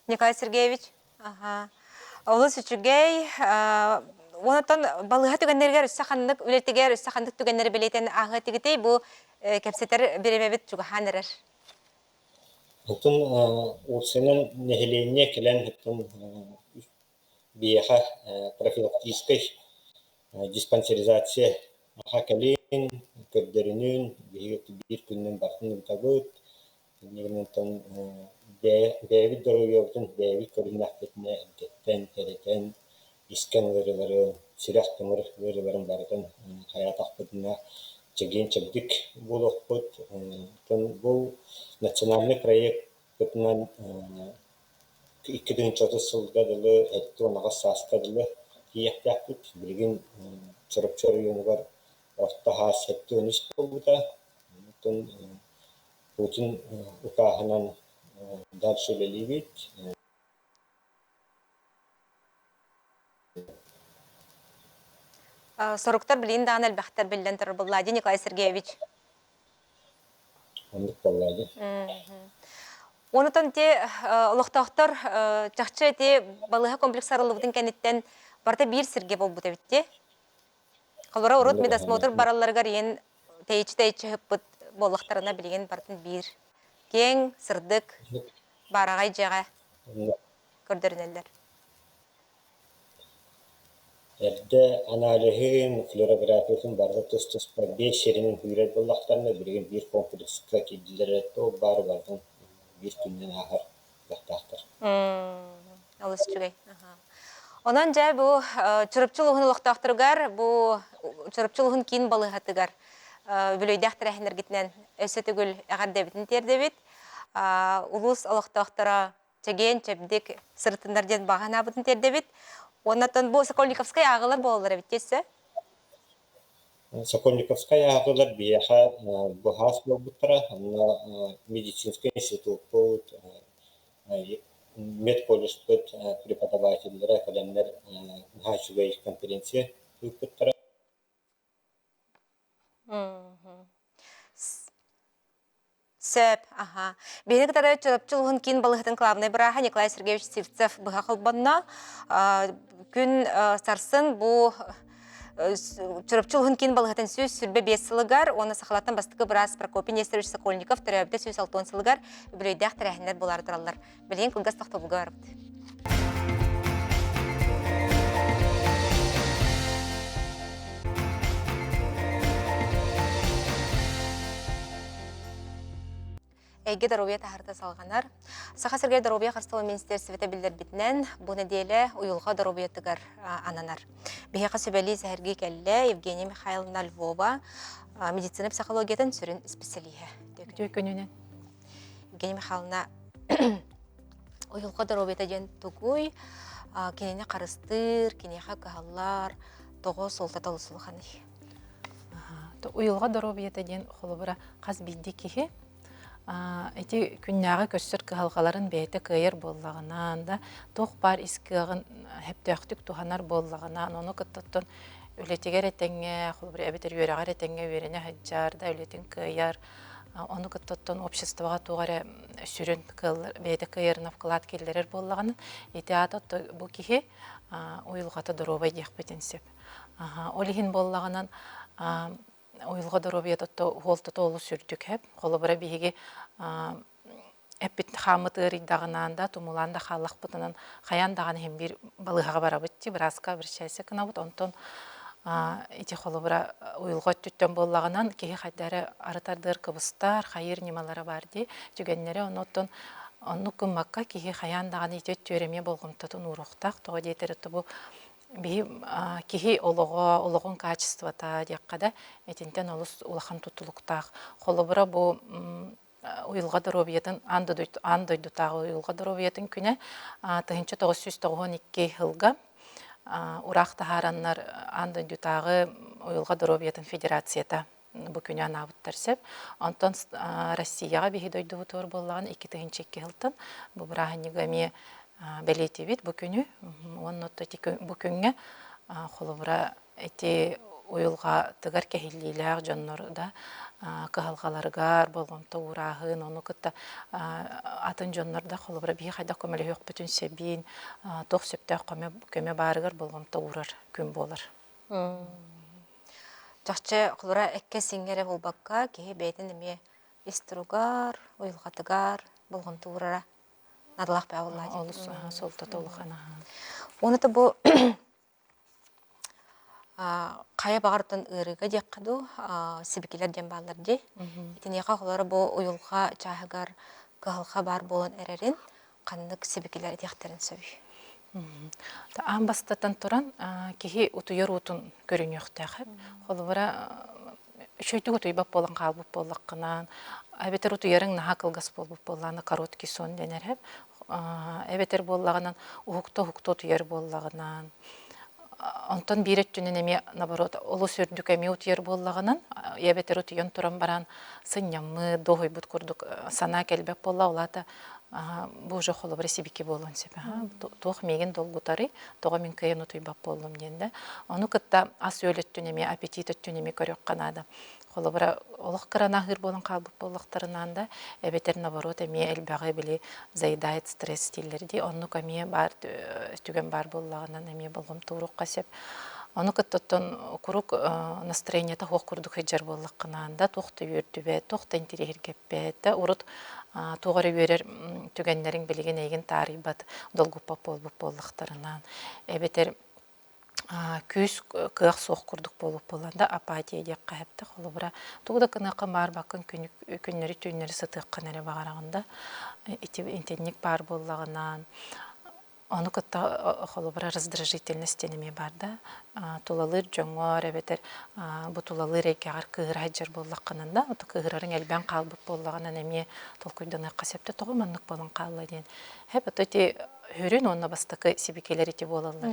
Николай Сергеевич, Олыс үчігей, онытын балыға түгеннергер үссақандық, үлеттігер үссақандық түгеннері білейтен ағы тігітей бұл кәпсетер беремебет жүгіған әрір. Бұтын олсының нәхеленіне келен бұтын бейеға профилактической диспансеризация аға кәлен көрдерінен бір күннен бартын ұлтабыд. Бәйбіт дұрығын бәйбіт көрінақ бетіне әдеттен, әреттен, искен өрілері, сирах тымыр өрілерін бардың қаят ақпыдына жеген чәбдік бұл оқпыд. Бұл национальный проект бұтынан 2030 жылғадылы әтті онаға сасқадылы кейектәқпід. Білген чұрып-чұры үйіні бар орта хас әтті өніс болуда. Путин ұқағынан дәл сөйлелі бейт. Сұрықтар білейін дағын әлбәқтар білден тұрыр бұллады, Николай Сергеевич. Ондық боллады. Онытын те ұлықтақтар жақчы те балыға комплекс арылығын кәнеттен барда бір сірге бол бұта бітте. Қалура ұрыт медосмотр бараларғар ең тәйчі хүппіт болықтарына білген бардың бір. Кең, сырдық, барағай жаға көрдірінелер. Әрді аналихин, флюорографиясын барды тұс-тұс бар 5 шерінің үйрет болақтарына білген бір комплексқа кеділер әтті, ол бары бардың бір күннен ағыр жақтақтыр. Алыс жүгей. Онан жай бұл чұрыпчылығын ұлықтақтырғар, бұл чұрыпчылығын кейін балығатығар. Бүлөйдәқтір әхінергітінен өсі түгіл әғар дәбітін тердебет. Улус ұлықтақтыра чәген, чәбдік, сыртындарден баған абытын тердебет. Оннан бұл Сокольниковскай ағылар болалар әбіттесі? Сокольниковскай ағылар бейаға бұғас болбыттыра, медицинский институт болып, медколледж бұд преподавателері, кәлемдер ғашуғай конференция бұттыра. Сөп, Бені кітары чұрыпчылығын кейін балығытын қылабынай бұраға Николай Сергеевич Сивцев бұға қылбанна. Күн сарсын бұл чұрыпчылығын кейін балығытын сөз сүрбе 5 сылығар, оны сақалаттан бастығы біраз Прокопий Нестерович Сокольников түрәбді сөз 6 сылығар, бүлейдәқ тәрәхіндер болар тұралар. Білген қылғас тақты бұға барыпты. эйге даробия тахарта салганар. Саха Сергей Даробия Харсталы министерствете билдербитнен бу неделе уюлга даробия тыгар ананар. Бихека сөбели сәһәрге келле Евгения Михайловна Львова медицина психологиятын сүрін специалиhe. Төкөнүнен. Евгения Михайловна уюлга даробия таден тугуй кенене карыстыр, кенеха кахаллар, того солта талысылханы. Уюлга даробия таден холобура каз бидди кихи. Эти күннәгы көссөр кыһалгаларын бәйте кыйыр боллагынан да тох бар искыгын хептөктүк туханар боллагынан ону кыттыттын үлетегер этеңге холбур эбетер юрагар этеңге верене хаджар да үлетин кыйар ону кыттыттын обществога тугары сүрүн бәйте кыйырын вклад келдерер боллагынан эти атот бу кихи уюлгата дороба дияхпетенсеп олихин боллагынан Уйылға дұрубиет холты толы сүрдік әп. Қолы бұра бейге әппет қамыты рейдағынан да, тұмылан да қалақ бұтынан қаян даған хем бір балығаға бара бұтты, біразға бір шәйсі кіна бұт. Онтон еті қолы бұра уйылға түттен болағынан кейі қайдары арытардыр кыбыстар, қайыр немалары бар дей. Түгенлері оныттон оны күммаққа кейі қаян даған еті төреме болғымтатын ұрықтақ. Тоғы дейтері тұбы кихи олоғын качествота дияққада этинтен олыс улахан тутулуктақ. Холобыра бу уйылға дұробиетін, андойдутағы уйылға дұробиетін күні 1992 жылға ұрақ тахараннар андойдутағы уйылға дұробиетін федерацията бұ күні анабыттар сеп. Антон Россияға бейі дойды бұтыр болған 2002 жылтын бұ бірағынығаме белети бит бүкүнү оннотто бүкүнгө холобура эти уюлга тыгар кехиллилер жоннорда кыгалгаларгар болгонто урагын ону кытта атын жоннорда холобура бии хайда көмөлө жок бүтүн себин тох септе көмө баарыгар болгонто урар күн болар. Жакчы кулура экке сиңере болбакка кеһи бейтин эме истругар уюлгатыгар болгонто урара надалах бәвалла дейді. Олыс солта толықана. Оны да бұл қая бағыртын ұрыға дек қаду себекелер ден балар де. Итінеға қолары бұл ұйылға жағығар қығылға бар болын әрерін қандық себекелер дектерін сөй. Аң бастатан тұран кеге ұтыйыр ұтын көрін өқтәғі. Қолы бұра шөйті ұтыйбап болан қалбып болаққынан, әбетер ұтыйырың наға қылғас болбып боланы короткий сон денер әп. Әбетер болағынан ұхықта ұтыйыр болағынан. Онтан бейрет түнен әме, наоборот, олы сүрдік әме ұтыйыр болағынан, әбетер ұтыйын тұран баран сынямы, доғой бұт күрдік сана кәлбәп бола, олата бұл жоқ олы бір себеке болуын сепе. Тоқ меген долгутары, тоға мен кайын ұтыйбап болуым денді. Оны күтті ас өлет түнеме, аппетит түнеме көрек қанады. Қолы бұра олық қырана ғыр болын қалбып болықтарынан да әбетер наоборот әме әлбәғі білі заидайт стресс стилерді. Оны көме бар, түген бар болағынан әме болғым тұруқ қасеп. Оны күттіттін күрік настроениеті хоқ күрдік хеджар болыққынан да тоқты өрді бәт, тоқты интерегер кеппәт, ұрыт туғары өрер түгенлерін білген еген тарih бат долгупа болбып болықтарынан. Әбетер күз кыақ соқ күрдік болып боланда апатия дек қайыпты. Қолы бұра туғыда кынақы бар бақын күннері түйінері сытық қанары бағарағында интернет бар болағынан. Оны күтті қолы бұра раздражительностенеме барда. Тулалыр жоңғар, әбетер бұ тулалыр әкеғар кығыр айджар болаққанында. Оты кығырарын әлбән қалбып болағынан әме толқүйданы қасепті тоғы маннық болын қалы ден. Әп өте хүрін онына бастықы себекелер еті болалар.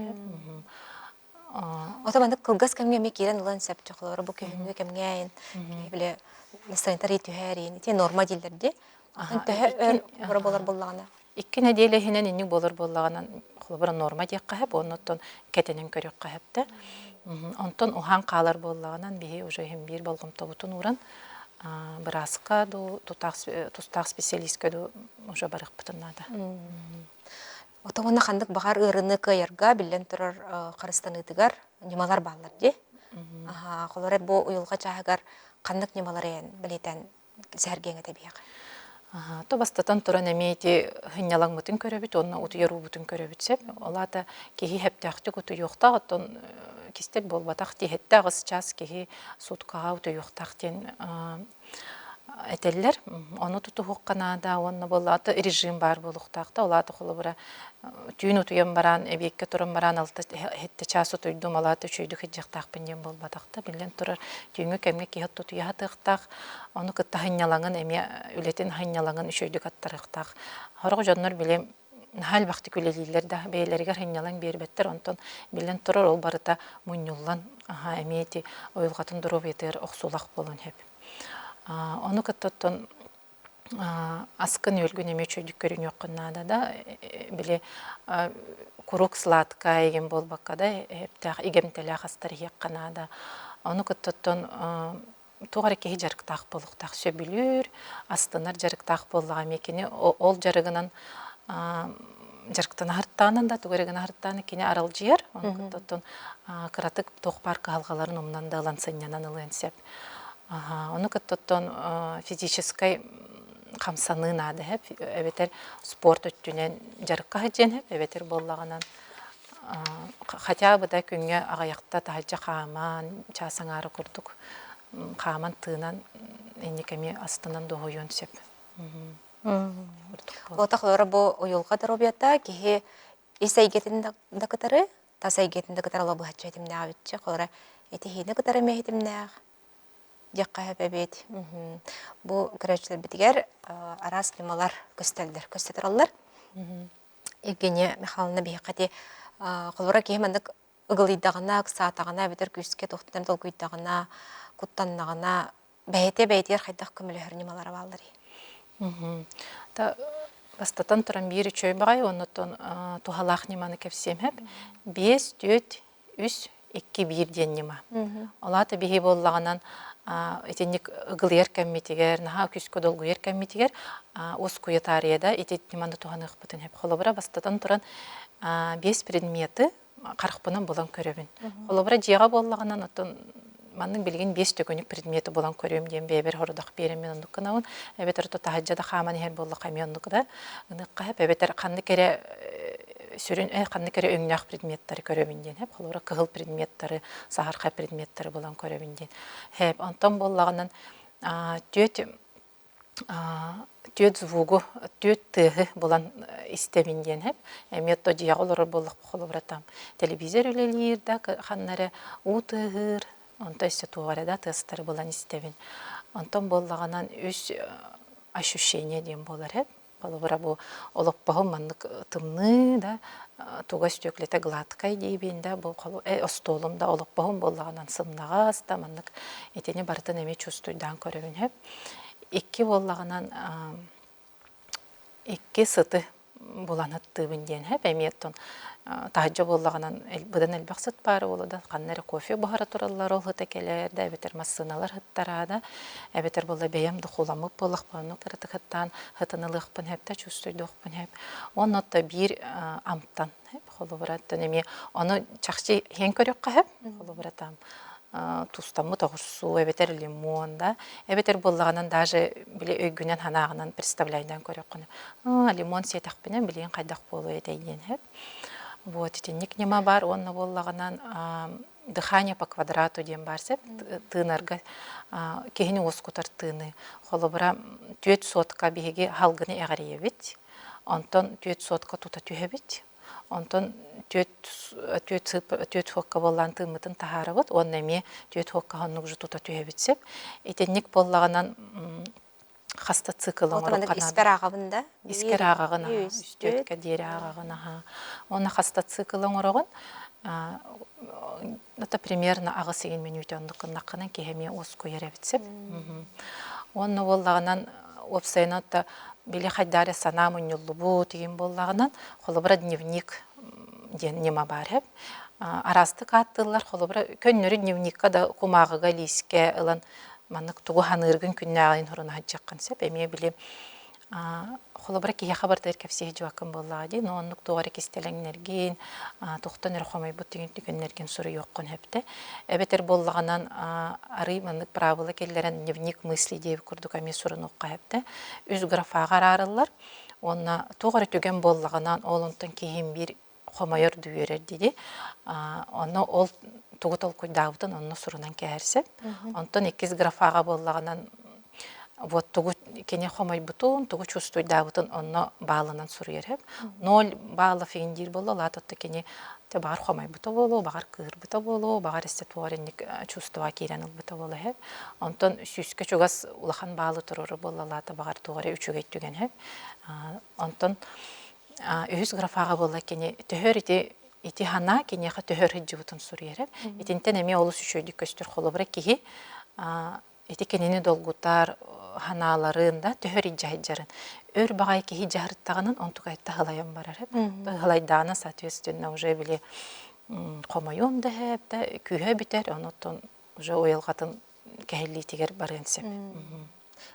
Ота бандык кылгас кемге мекерен улан сәпті қылары бұл кемге кемгейін, біле настроентар еті әрейін, ете норма дейлерде, өр болар болағына. Икки неделе хинен инник болар болағынан қылыбыра норма дек қағып, оннаттон кәтенен көрек қағыпты. Онтон ухан қалар болағынан бейі уже хем бір болғымта бұтын уран, бірасқа тұстақ специалистке уже барық бұтынады. Ота оны қандық бағар ұрыны кайырға білен тұрар қарыстанытығар немалар бағылар де. Қолары бұл ұйылға жағығар қандық немалар ең білетен зәргеңі табиғ. Тобастатан тұран әмейті хынялаң мұтын көребіт, онына ұтыйыру бұтын көребіт сеп. Олата кеғи әптәқті күті жоқтақ, оттон кестек болбатақ дейетті ағыз час кеғи сұтқаға ұты жоқтақ ден этеллер, оны тутуһук канада, онна боллаты режим бар болуктакта, олаты холобура түйін утуян баран, эбекке туран баран, алты хетте часу туйдум, алаты чөйдү хеджектак пенден болбатакта, билен турар түйінгө кемге кихет тутуя хатыктак, оны кытта хынялаңын, эме үлетин хынялаңын үшөйдүк аттарыктак. Хорго жоннор билем хал бакты күлелилер да бейлергер хынялаң бербеттер, онтон билен турар ол барыта муньуллан, эмети оюлгатын дуруп етер оксулак болун хеп. Оны кыттыттон аскын өлгүн эме чөйдүк көрүн оккуннада да биле курук сладка еген болбакка да эптах игемтеле хастар хекканада. Оны кыттыттон тугар эки жарыктак болуктак сөбүлүр, астынар жарыктак боллага мекени ол жарыгынан жарыктан харттанын да тугарыгына харттаны кене арал жер, оны кыттыттон кыратык токпар калгаларын умнан да лансынянан ылынсеп. Оны кыттыттон физической камсаны нады хеп, эбетер спорт өттүнен жарыкка хеджен хеп, эбетер боллаганан хотя бы да күнгө агаяқта тахажа қаман, часаңары курдук, қаман тыынан энекеме астынан доғойон сеп. Отақлары бұл ойылға даробията, кеге есайгетін дақытары, тасайгетін дақытары ала бұхатшы етімне авитчі, қолара етехейді қытары ме етімне ақ. Декка хәбәбет. Бу көрәчләр битгәр арас кемалар көстәлдер, көстәтер аллар. Евгения Михайловна бихәти кылвара кемендик ыгылыйдагына, саатагына битер күскә тохтан тол куйдагына, куттаннагына бәйте-бәйтер хайдак көмөлөр немалар балдыр. Та бастатан туран бири чөй багай, оннотон тухалах неманы кепсем хәп. 5 4 3 2 1 ден нема. Алаты бихи боллаганан этенник ыгылыр кеммитигер, наха күскө долгуер кеммитигер, ос куятарияда этет неманды туханык бутын хеп холобра бастатан туран 5 предметы карыкпынан болан көрөбүн. Холобра жыга боллаганан отон манның билген 5 төгөнүк предмети болан көрөм ден бебер хордак беремен ондукканабын. Эбетер то тахаджада хаман хер болла камиондукда, ыныкка хеп эбетер канды кере сүрүн канды кере өңнак предметтери көрөбүн ден хеп холобра кыгыл предметтери, сахарка предметтери болан көрөбүн ден. Хеп антон боллаганан төт звугу, төт тыгы болан истебин ден хеп. Эметто жиягылар боллак холобра там телевизор үлелирда ханнары утыгыр онто есе туғарада тестері болан істебін. Онтон боллағанан өз ощущение дем болар хеп. Балыбыра бұл олықпағым мандық тымны да туға стөклеті гладкай дейбен да бұл остолымда олықпағым боллағанан сымнағас да мандық етене бартын эме чувствуйдан көребін хеп. 2 боллағанан 2 сыты болан ыттыбын ден хеп. Эметтон тахаджа боллаганан быдан элбаксыт бары болуда каннары кофе бахара тураллар ол хытекелер да бетер массыналар хыттарада эбетер болла беям духуламып боллак баны кыртыктан хытынылыкпын хепте чувствуйдукпын хеп. Оннотта бир амтан хеп холобраттан эми аны чакчы хен көрөккө хеп холобратам тустамы тогурсу эбетер лимон да эбетер боллаганан даже биле өйгүнөн ханагынан представляйдан көрөккөн. Лимон сетакпенен билен кайдак болуу этейден хеп. Вот, тенник нема бар, онна боллаганан дыхание по квадрату дем барсеп, тынарга кехини оскутар тыны. Холобра 4 сотка биһиги халгыны эгариебит, онтон 4 сотка тута түһебит, онтон 4 хокка боллан тымытын тахарабыт, онна эме 4 хокка хоннук тута түһебитсеп, тенник боллаганан хаста циклын оруккана. Искер агабында? Искер агагына, үстөткө дери агагына. Оны хаста циклын орогон, это примерно ага 8 минут ондукканакынан кехеме оску еребитсеп. Оны боллаганан опсайнатта биле хайдаре санамын юллубу деген боллаганан холобра дневник ден нема бар хеп. Арасты каттылар холобра көннөрү дневникка да кумагыга лиске ылан маннык тугу ханыргын күннагын хорона хаджаккан сеп эме биле холобра ки хабардар кепсе жуакын боллади но оннук тугары кистелеңнерген токтон эрхомай бутеген түгеннерген суру жоккон хепте эбетер боллаганан ары маннык правила келлерен дневник мысли деп курдук эме сурун окка хепте үз графага арарылар онна тугары түген боллаганан олонтон кийин бир хомайор дүйөрөр диди онно ол тугутол куйдабытын онно сурунан кээрсеп онтон 2 графага боллаганан Вот тугу кене хомой бутун, тугу чувствуй да бутун онно балынан сурьереп. 0 баллов индир боло латотта кене те багар хомой буто боло, багар кыр буто боло, багар эстетворенник чувства кирен буто боло хеп. Онтон сүскө чугас улахан балы туруру боло лата багар тугаре үчүгөй түген хеп. Онтон үһүс графага боло кене төһөр ити хана кене ха төһөр хиджибутун сурьереп. Итинтен эми олус үчөйдүк көстөр холобра кихи ити кенени долгутар ханаларында төһөр иджахиджарын. Өр багай кихи жахырттаганын онтугайтта хылайым барар хеп. Хылайдана соответственно уже биле комойон да хеп да күйө битер, онотон уже оялгатын кехилли тигер барын сеп.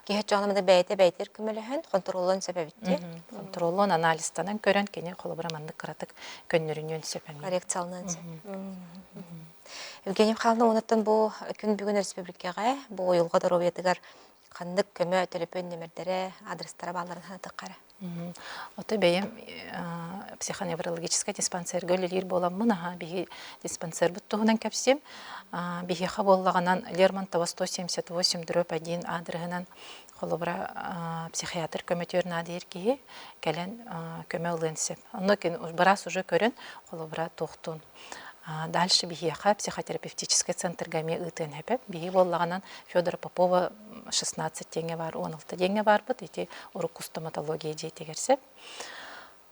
Кихет жанымда бәйтер күмеләһен контролын сәбәбитте. Контролон анализтанан көрөн кене холобра мандык кыратык көннөрүнөн сепен. Коррекциялынан сеп. Евгений Михайловна, онаттан бу күн бүгүн республикага бу юлга доробиятыгар кандык көмө телефон номерлери, адрестары балларын ханатыккара. Оты бейем психоневрологический диспансер гөлелер боламын, биги диспансер буттугунан кепсем, биги боллаганан Лермонтова 178/1 адресынан холобра психиатр көмөтөрүнө адыр ки келен көмө ылынсып. Онно кен барас уже көрөн холобра токтун. Дальше бихиха психотерапевтический центр гами ытын хепеп. Бихи боллаганан Федора Попова 16 теңге бар, 16 теңге бар бут, ити урук стоматология жетегерсеп.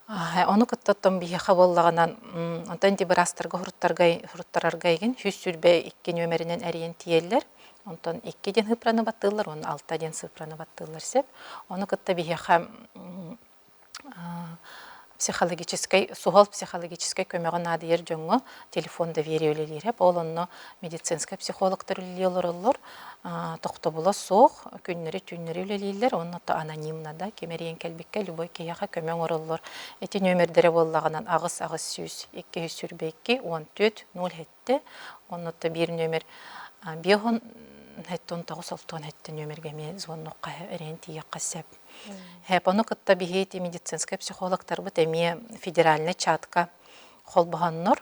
Оны кыттаттым бихиха боллаганан онтан ди барастарга хуруттараргайген 100 сүрбе 2 нөмеринен әриен тиеллер. Онтан 2 ден хыпраны баттылар, оны 6 ден сыпраны баттылар сеп. Оны кытта бихиха сухал психологической көмөгөн адыер жоңго телефон довериелер. Ол онно медицинский психологтор үлелер токтобула сох күннери түннери үлелер. Онно то анонимна да кемерен келбикке любой кияга көмөң ороллор. Эти нөмердери боллаганан агыс 100 2 сүрбекки 14 07. Онно то бир нөмер бегон хеттон тагысалтон хетте нөмерге ме звоннокка эренти якасеп. Хепону кытта бихети медицинский психологтар бут эми федеральный чатка холбаганнор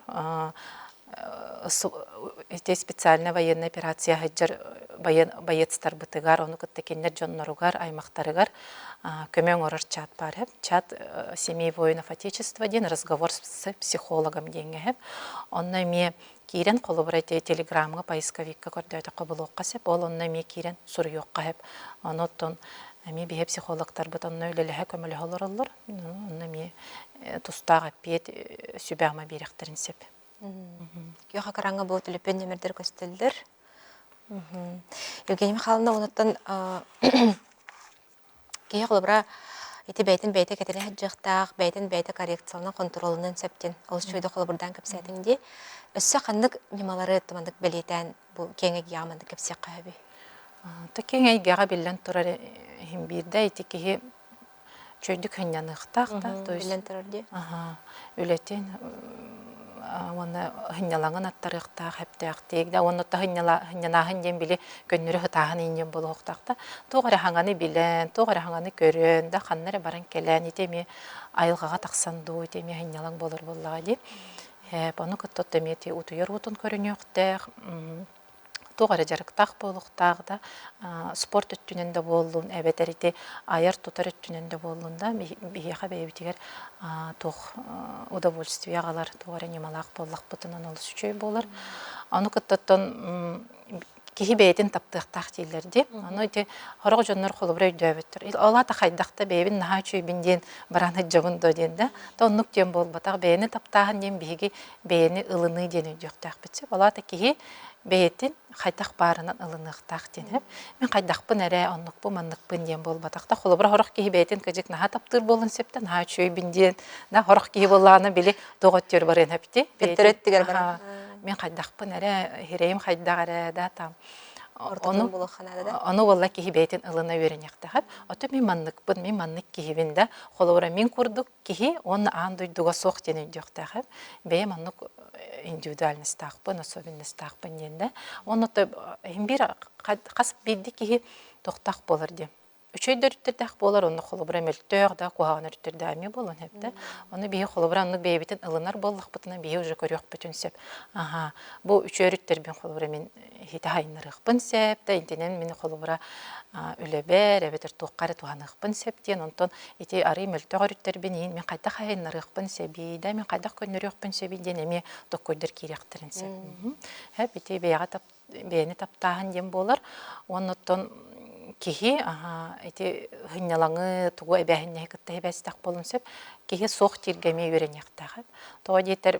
эти специальная военная операция хаджар боецтар бутыгар ону кытта кеннер жонноругар аймактарыгар көмөң орор чат бар хеп. Чат семей воинов отечества ден разговор с психологом денге хеп. Онна эми кирен колобрайте телеграмга поисковикка көрдөтө кабылыкка сеп ол онна эми кирен сурюкка хеп. Онотон эми бие психологтар бутан өлелеһе көмөлө холорлор. Онна эми тустага пет сүбәгма беректерин сеп. Күйөка караңга бу телефон номерлер көстөлдөр. Евгений Михайловна, онотон күйө колобра ити бәйтен кетене хаджыктак, бәйтен коррекциялына контролунан септен. Ол шүйдө колобурдан кепсетинди. Өссө кандык немалары тумандык белетен бу кеңе гиямандык кепсек кайбы. Такеңе гага билен турар химбирде итики чөйдүк хыняныкта, то есть билен турарди. Үлетен оны хынялаңын аттарыкта хептектегде оны та хынянагын ден биле көннөрү хытагын инден болохтакта тогара ханганы билен, тогара ханганы көрөн да ханнары баран келен итеми айылгага таксанду итеми хынялаң болор боллага ди. Оны кыттот эмети утуер утун көрүнөктөр. Тогара жарыктак болуктагда спорт өттүнөндө болдун, эбетерите аяр тутар өттүнөндө болдунда бияха бебитигер тох удовольствие алар тогара немалак боллак бутунан ол сүчөй болор. Аны кыттаттан кихи бейтин таптыктак тилерди. Аны ите хорого жоннор холобра өйдөбөттөр. Ала та хайдакта бебин наха чөйбинден бараны жабын доденде. Тоннук ден болбатак бени таптаган ден биги бени ылыны ден өйдөктак битсе. Ала та кихи бейтин хайдак барынан ылыныктак денеп. Мен хайдакпын эре оннукпу мандыкпын ден болбатакта холобра хорог кихи бейтин кыжык наха таптыр болун септен наха чөйбинден да хорог кихи болланы били доготтөр барын хепти. Беттереттигер бар. Мен хайдакпын эре хирейим хайдагара да там. Ортотон булаханада да. Аны валла кихи бейтин ылына веренектахат. Ото мен мандыкпын, мен мандык кихибинде холобра мен курдук кихи оны андойдуга сок дене жоктахат. Бе мандык индивидуальность тахпын, особенность тахпын денде. Оны то бир касып бидди кихи токтак болор ди. Үчөйдөр үттердэх болар, онны холобра мөлтөөх да, куағанар үттерді әме болын хепті. Оны бейі холобра, онны бейбетін ылынар боллық бұтына бейі уже көріқ бүтін сеп. Аха, бұл үчөр үттербен холобра мен хеті хайнырықпын сеп, да, интенен мені холобра үлебер, әбетір туққары туғанықпын сеп дейін, онтон еті ары мөлтөғыр үттербен ең, мен қайдақ хайнырықпын себей, да, мен қайдақ көніріқпін себей ден әме тоққойдыр керектірін сеп. Хәп, еті бейіні таптағын дем болар, оннотон кихи эти хынялаңы тугу эбәһинне кытта эбәстәк болун сеп кихи сох тиргеме үйренәктәгә то дитер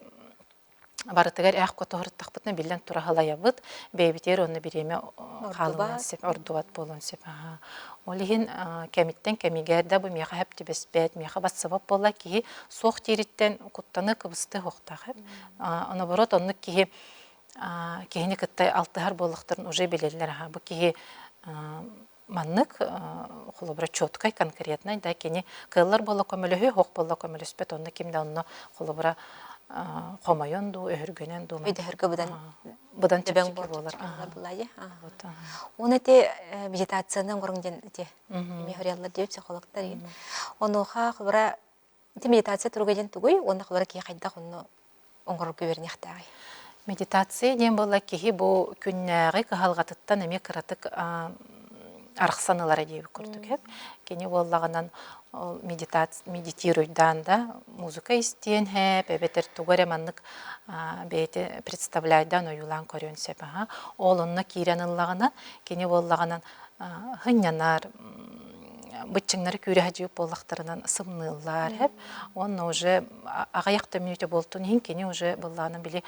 барытыгар ах котохырттак бутна билен тура халаябыт бейбитер онны биреме халына сеп ордуат болун сеп олихин кемиттен кемигәрдә бу меха хәпти беспет меха бассабап болла кихи сох тириттен куттаны кыбысты хоктагы аны борот онны кихи кихини кытта алтыгар боллыктырын уже билелер бу кихи маннык холобра чёткай конкретный да кени кыллар боло көмөлөһү хок боло көмөлөспөт онны кимде онно холобра комайон ду өргөнөн ду Өйдөхөргө будан төбәң чепчеки болар булай. Оны те медитацияның горыңден те мехрияллар деп психологтар. Онуха хлора те медитация тургыден тугуй, оны хлора ки кайда онны оңгор көбернехтагы. Медитация дем болла кихи бу күннәгы кыһалгатыттан эме кыратык арықсанылары дейбі көрдік хеп. Кені боллағынан медитируйдан да музыка истен хеп, әбетер туғар әманлық бейті представляйдан ойулан көрен сеп. Ол онына кейреніллағынан, кені боллағынан хынянар, бытчыңнары көрі хәжіп боллақтарынан сымнылар хеп. Онына уже ағаяқты минуте болтун хин, кені уже боллағынан білі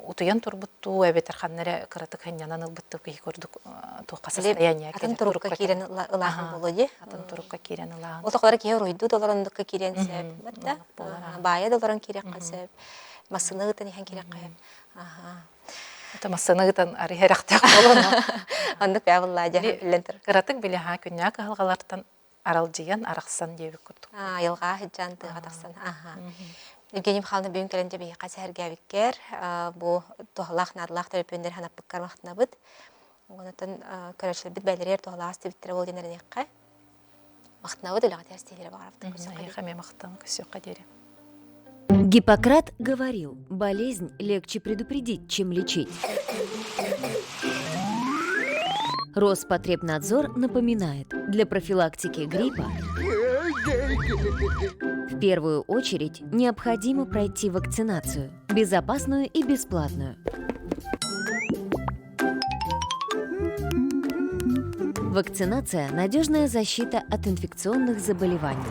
утуян турбутту, әбетер ханнары кыратык хынянан ылбыттып кей көрдік туққа состояние. Атын турукка кирен ылағын болу де? Атын турукка кирен ылағын. Ол тоқлары кей ройду доларындыққа кирен сәп. Бая доларын керек қасып. Масыны ғытын ехен керек қайып. Это масыны ғытын ары хәріқтақ болуна. Андық бәғылла де. Кыратык білі күнняк ағалғалардан аралжыян арақсан дебі көрдік. Елға хыджан тыға тақсан. Евгений Михайловна бүгін кәлінде бейі қасы әргәвіккер. Бұл тоғылақ, надылақ тәріпендер ханаппыққар вақтына бұд. Онытын көрәшілер біт бәлерер тоғылағыз тебіттері ол денерін еққа. Вақтына бұд үліға тәрістейлері бағарапты. Гиппократ говорил, болезнь легче предупредить, чем лечить. Роспотребнадзор напоминает, для профилактики гриппа в первую очередь необходимо пройти вакцинацию, безопасную и бесплатную. Вакцинация – надежная защита от инфекционных заболеваний.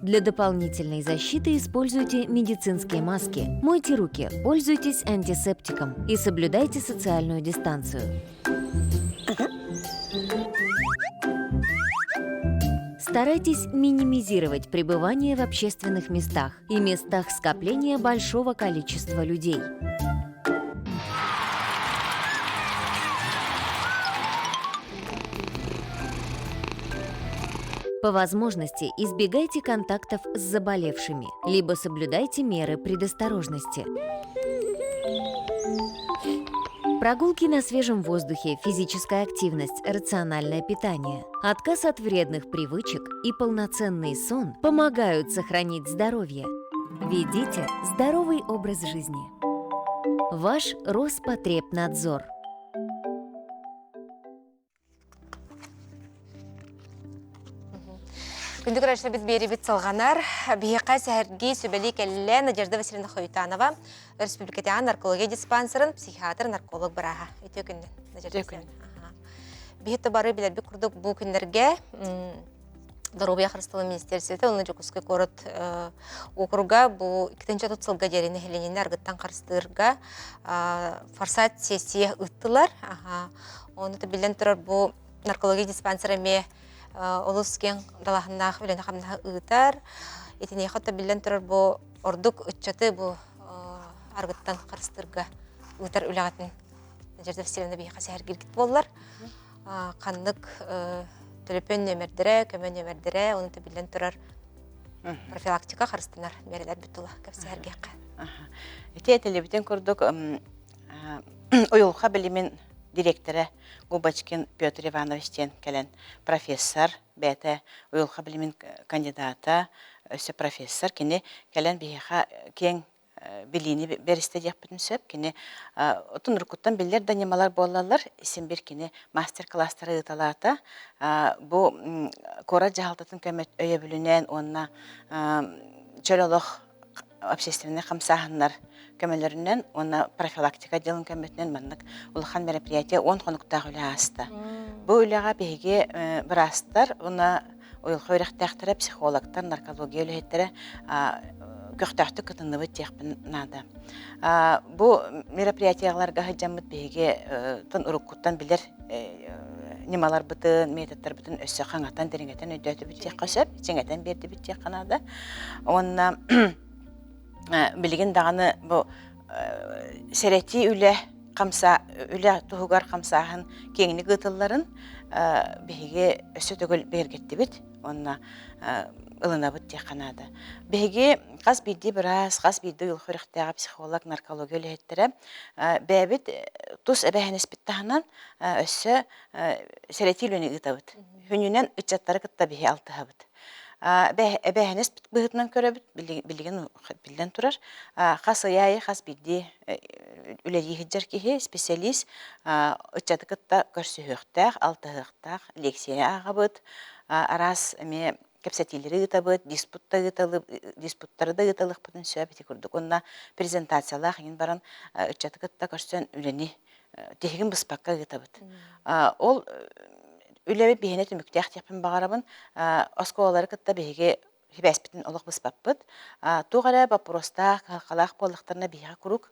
Для дополнительной защиты используйте медицинские маски, мойте руки, пользуйтесь антисептиком и соблюдайте социальную дистанцию. Старайтесь минимизировать пребывание в общественных местах и местах скопления большого количества людей. По возможности избегайте контактов с заболевшими, либо соблюдайте меры предосторожности. Прогулки на свежем воздухе, физическая активность, рациональное питание, отказ от вредных привычек и полноценный сон помогают сохранить здоровье. Ведите здоровый образ жизни. Ваш Роспотребнадзор. Күндік рәші біз бері бет салғанар, бейеқа сәхірге сөбәлі кәлілі Надежда Васильевна Хойтанова, Республикатиан наркология диспансерын психиатр нарколог бұраға. Өте күнді, Надежда Васильевна. Бейетті бары білер бі күрдік бұл күндерге Здоровья Христового министерствета, оны жүкіскі көріт округа, бұл 2-ші тұтсылға дәрені хеленені арғыттан қарыстырға форсат сессия ұттылар. Оны да білен тұрар бұл наркология диспансері ме Олыскен далахыннағы білені қамнағы ұйтар. Етіне қотта білен тұрар бұл ордық үтчаты бұл арғыттан қарыстырға ұйтар үліғатын Надежда Васильевна бейқа сәр кергіт болылар. Қандық төлөпөн нөмірдірі, көмөн нөмірдірі, оны да білен тұрар профилактика қарыстынар мерелер бүтіла көпсі сәр кеққа. Әте әтелебітен көрдік ойылға білімен директора Губачкин Петр Ивановичтен келен профессор, бәті уйылға білімін кандидата, өсі профессор, кені келен бейіға кен билини беристе диаппытын сөп, кені отын рукуттан билер данемалар болалар, исен бір кені мастер-класстары ыталата, бұ кора жағалтатын көмет өйе бүлінен, онына чөлолық общественный қамсағынлар көмелерінен, оны профилактика делін көметінен маннық улахан мероприятия 10 қонуқтағы үлі асты. Бұл үліға бейге бір астар, оны ойылғы өріқтақтары, психологтар, наркология үліхеттері көқтақты күтінлігі текпін нады. Бұл мероприятияларға ғаджамыд бейге тын ұрыққыттан білер немалар бұтын, методтар бұтын өссі қаңаттан дәріңеттен өйдөті бүттек қосып, жеңеттен берді бүттек қанады. Онына білген дағаны бұл сәрети үлі тұғығар қамсағын кеңіні ғытыларын бейге өсі түгіл бергетті біт, онына ылына бүттек қанады. Бейге қаз бейді біраз, қаз бейді ұлқырықтағы психолог, наркология өлігеттері бәбіт тұс әбәхінес біттағынан өсі сәрети үліні ғытабыт. Хүнінен үтчаттары қытта бейге алтыға бұд. Әбәхінес бұғытынан көрі білден тұрар. Қас ұяйы, қас бейді үләді ғыджар кейі специалист үтчаты қытта көрсі ғықтақ, алты ғықтақ, лексия аға бұд. Арас әме кепсетилері ғытабыд, диспуттары да ғыталық бұдын сөйбеті күрдік. Онына презентациялақ ең барын үтчаты қытта көрсен үләні тегін бұспаққа ғытабыд. Ол үләбі бейіне түміктіяқ текпін бағарабын, осколары қытта бейге хибәспетін олық бұспаппыд. Туғара бапыростақ, қалақ болықтарына бейға күрік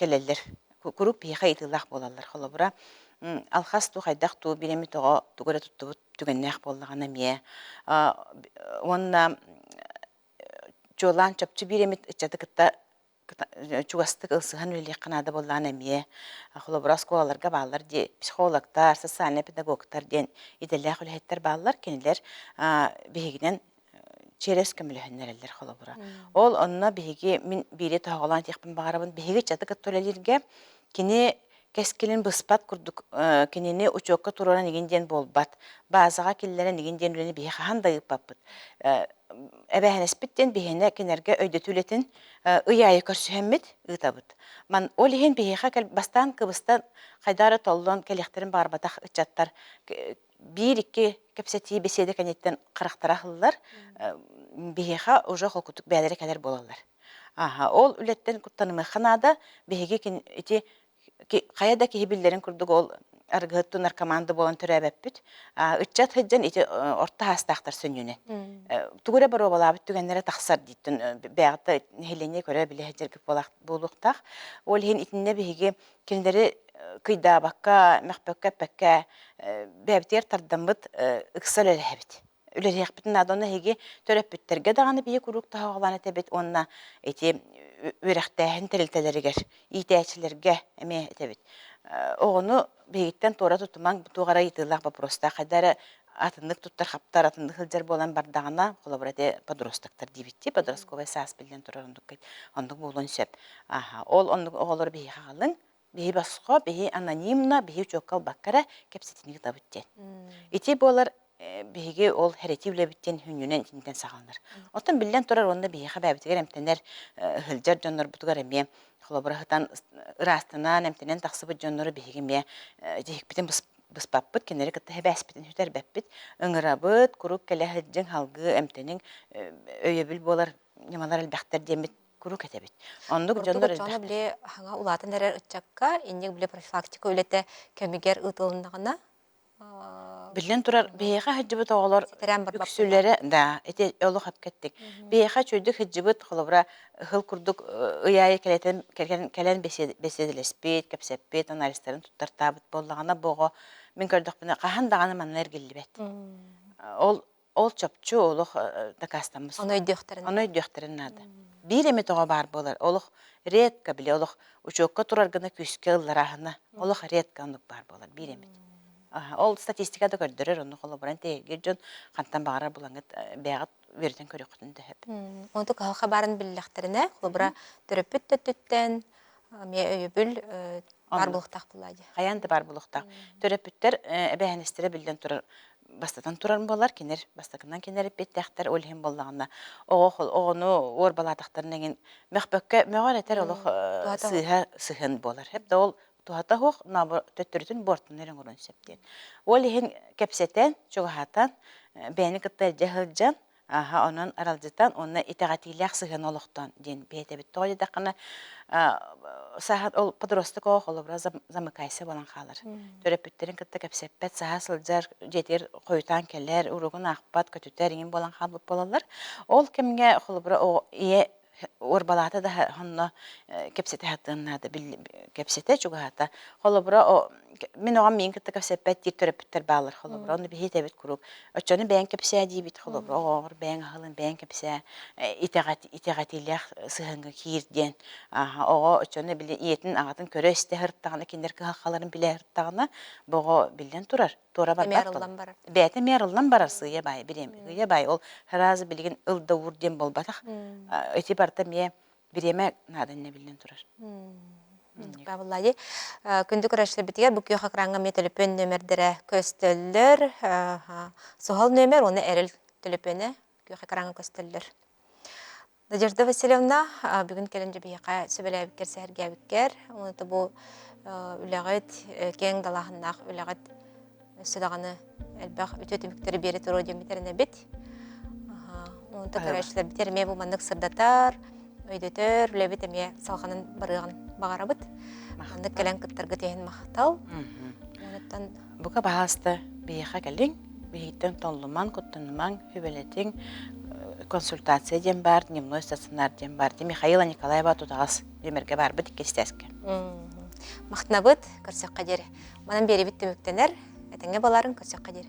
келелер. Күрік бейға етілақ болалар. Қолыбыра алхас туғайдақ ту беремі туғыра тұттыбыд түгеннәқ болдағана мие. Онына жолан чөпчі беремі үтчаты қытта чугастык ылсыхан үлі қанады болдағана мие. Қолыбыра сколаларға балар де психологтар, социальный педагогтар ден иделләқ үліхеттер балар кенелер бейгінен через көміліхіннерелер қолыбыра. Ол онына бейге мен бейре тоғылан текпін бағарабын бейге чаты кіттөлелерге кені кәскелін бұспат күрдік кенені учокка турана негенден болбат. Базаға келлері негенден үлені бейге қағандай ұппаппыд. Әбәхінеспіттен бейгені кенерге өйдетулетін ұяйы көрсүхеммет ұтабыд. Ман ол еген бейге бастан кыбыстан қайдары толлон кәлектерін барбатақ ұтчаттар. Bir-iki кепсети беседе кәнеттен қырақтара қылылар, бейге ұжы қолкүтік бәлері кәлер болалар. Ол үлеттен күттанымы қанада бейге қаяда кейбілдерін күрдік ол арғытты наркоманды болан түрі әбәппіт. Үтчат хыджан орта хастақтар сөнюнен. Түгірі бір обалабыт түгенлері тақсар дейттін. Бәғітті нехелене көрі біле хеджергіп болуқтақ. Ол хен итінде бейге кендері күйда баққа, мәқпөкке пәкке бәбітер тардамбыт ұқсал өлі әбіт. Үлері әқпітін адоны хеге төріп бүттерге дағаны бейе күрік тағаланы тәбет онына өріқтәхін тәрілтелерігер, итәчілерге әме тәбет. Оғыны бейгіттен тора тұтыман тұғара етілақ бапроста қайдары атындық тұттар қаптар, атындық хылжар болан бардағына қолабырады подростақтар дейбітте, подростковай саас білден тұрар ондық болуын сөп. Ол ондық оғылыр бейі қағалың, бейі басқа, бейі анонимна, бейі чөккал баққара кәпсетінгі табыттен. Ете болар бейге ол хәрети үләбіттен хүнінен тінтен сағалыныр. Оттан білден тұрар онда бейіға бәбітігер әмтенер хылжар жонлар бұтығар әме, қолабырағытан ырастынан әмтенен тақсыбы жонлары бейге ме дегікпітен бұспаппыт, кенері кітті әбәспітен хүтер бәппіт, ұңырабыт, күрік кәлі хылжың халғы әмтенің өйебіл болар немалар әлбәқтер демет күрік әтәбет. Ондық жонлар әлбәқтер. Оны біле хаңа улатын әрі ұтчаққа, енек біле профилактика өлеті көмегер ұтылындағына Билен турар бейха хыджыбыт оғылар үксүлері, да, эти олық апкеттік. Бейха чөйдік хыджыбыт қылыбыра хыл күрдік ұяйы кәлен беседелеспейт, кәпсеппейт, аналистарын тұттар табыт болдағына бұғы мен көрдік бұны қахан дағаны маннар келдібет. Ол чөпчу олық такастамыз. Оны өйдіқтірін нады. Bir emet oğa бар болар. Олық редка біле, олық учокка турар гына күске ылларағына. Олық редка онық бар болар, bir emet. Ол статистикада көрдірер, оны қолы бұрын тегер жон қантан бағарар бұлаңыт бәғыт верден көрі құтын дөйіп. Оны қалқа барын біліліқтеріне, қолы бұра түріпіт төттіттен, ме өйібіл Бар бұлықтақ бұлайды. Қаянды бар бұлықтақ. Төрөпүттер әбәһәнестері білден тұрар. Бастатан турар болар, кенер, бастакынан кенер беттәхтер өлһен боллагына. Оғыны ор балатақтарын еген мәхбәккә мәғар әтер олық сыһын болар. Хәп да ол тухата хоқ, төттөрүтін бортын ерен орын септен. Ол еген кәпсетен, чуғахатан, бәйіні кітті жәхілжан, онын аралжытан, оны итағатилях сыһын олықтан ден бейті бітті олы дақына сағат ол подростық оқ олы бұра замыкайсы болан қалар. Төрөпүттерін кітті кәпсеппет, саға сылжар, жетер қойытан келер, ұруғын ақпат, көтүтер еңін болан қал бұп болалар. Ол кемге қолы бұра ие орбалаты да ханна кепсете хаттынады кепсете чугата холобра мен оған мен китте кепсепет төрөпүттер балар холобра оны бихете бит куруп очоны бен кепсе ди бит холобра ор бен халын бен кепсе итегатилях сыһынга кирден ого очоны биле иетин агатын көрө исте хырттагына киндер халарын биле хырттагына бого билен турар тора бар бәте мерылдан барасы я бай билем я бай ол харазы билген ылда урден болбатак эти барта ме биреме надан не билен турар. Бабылай, күндү көрәшләр битгәр бу күйә хакранга телефон номерлары көстөллөр, сохал номер оны эрел телефоны күйә хакранга көстөллөр. Надежда Васильевна бүгүн келенҗе бияка сөбеләп керсәргә биккер, оны бу үләгәт кең далаһыннак үләгәт сөдаганы әлбәх үтөтүмүктәре бере тору демитерне бит. Оны көрәшләр битерме бу мандык сырдатар өйдөтөр, лебит эме салганын барыгын багарабыт. Мандык келен кыттыргы тейин мактал. Онуттан бука баһаста бияха келин, биһиттен толлуман, коттунуман, хүбелетин консультация дем бар, дневной стационар дем бар. Михаила Николаева тутагас демерге бар бит кестеске. Мактнабыт көрсөк кадер. Манан бери бит төмөктөнөр, этеңге баларын көрсөк кадер.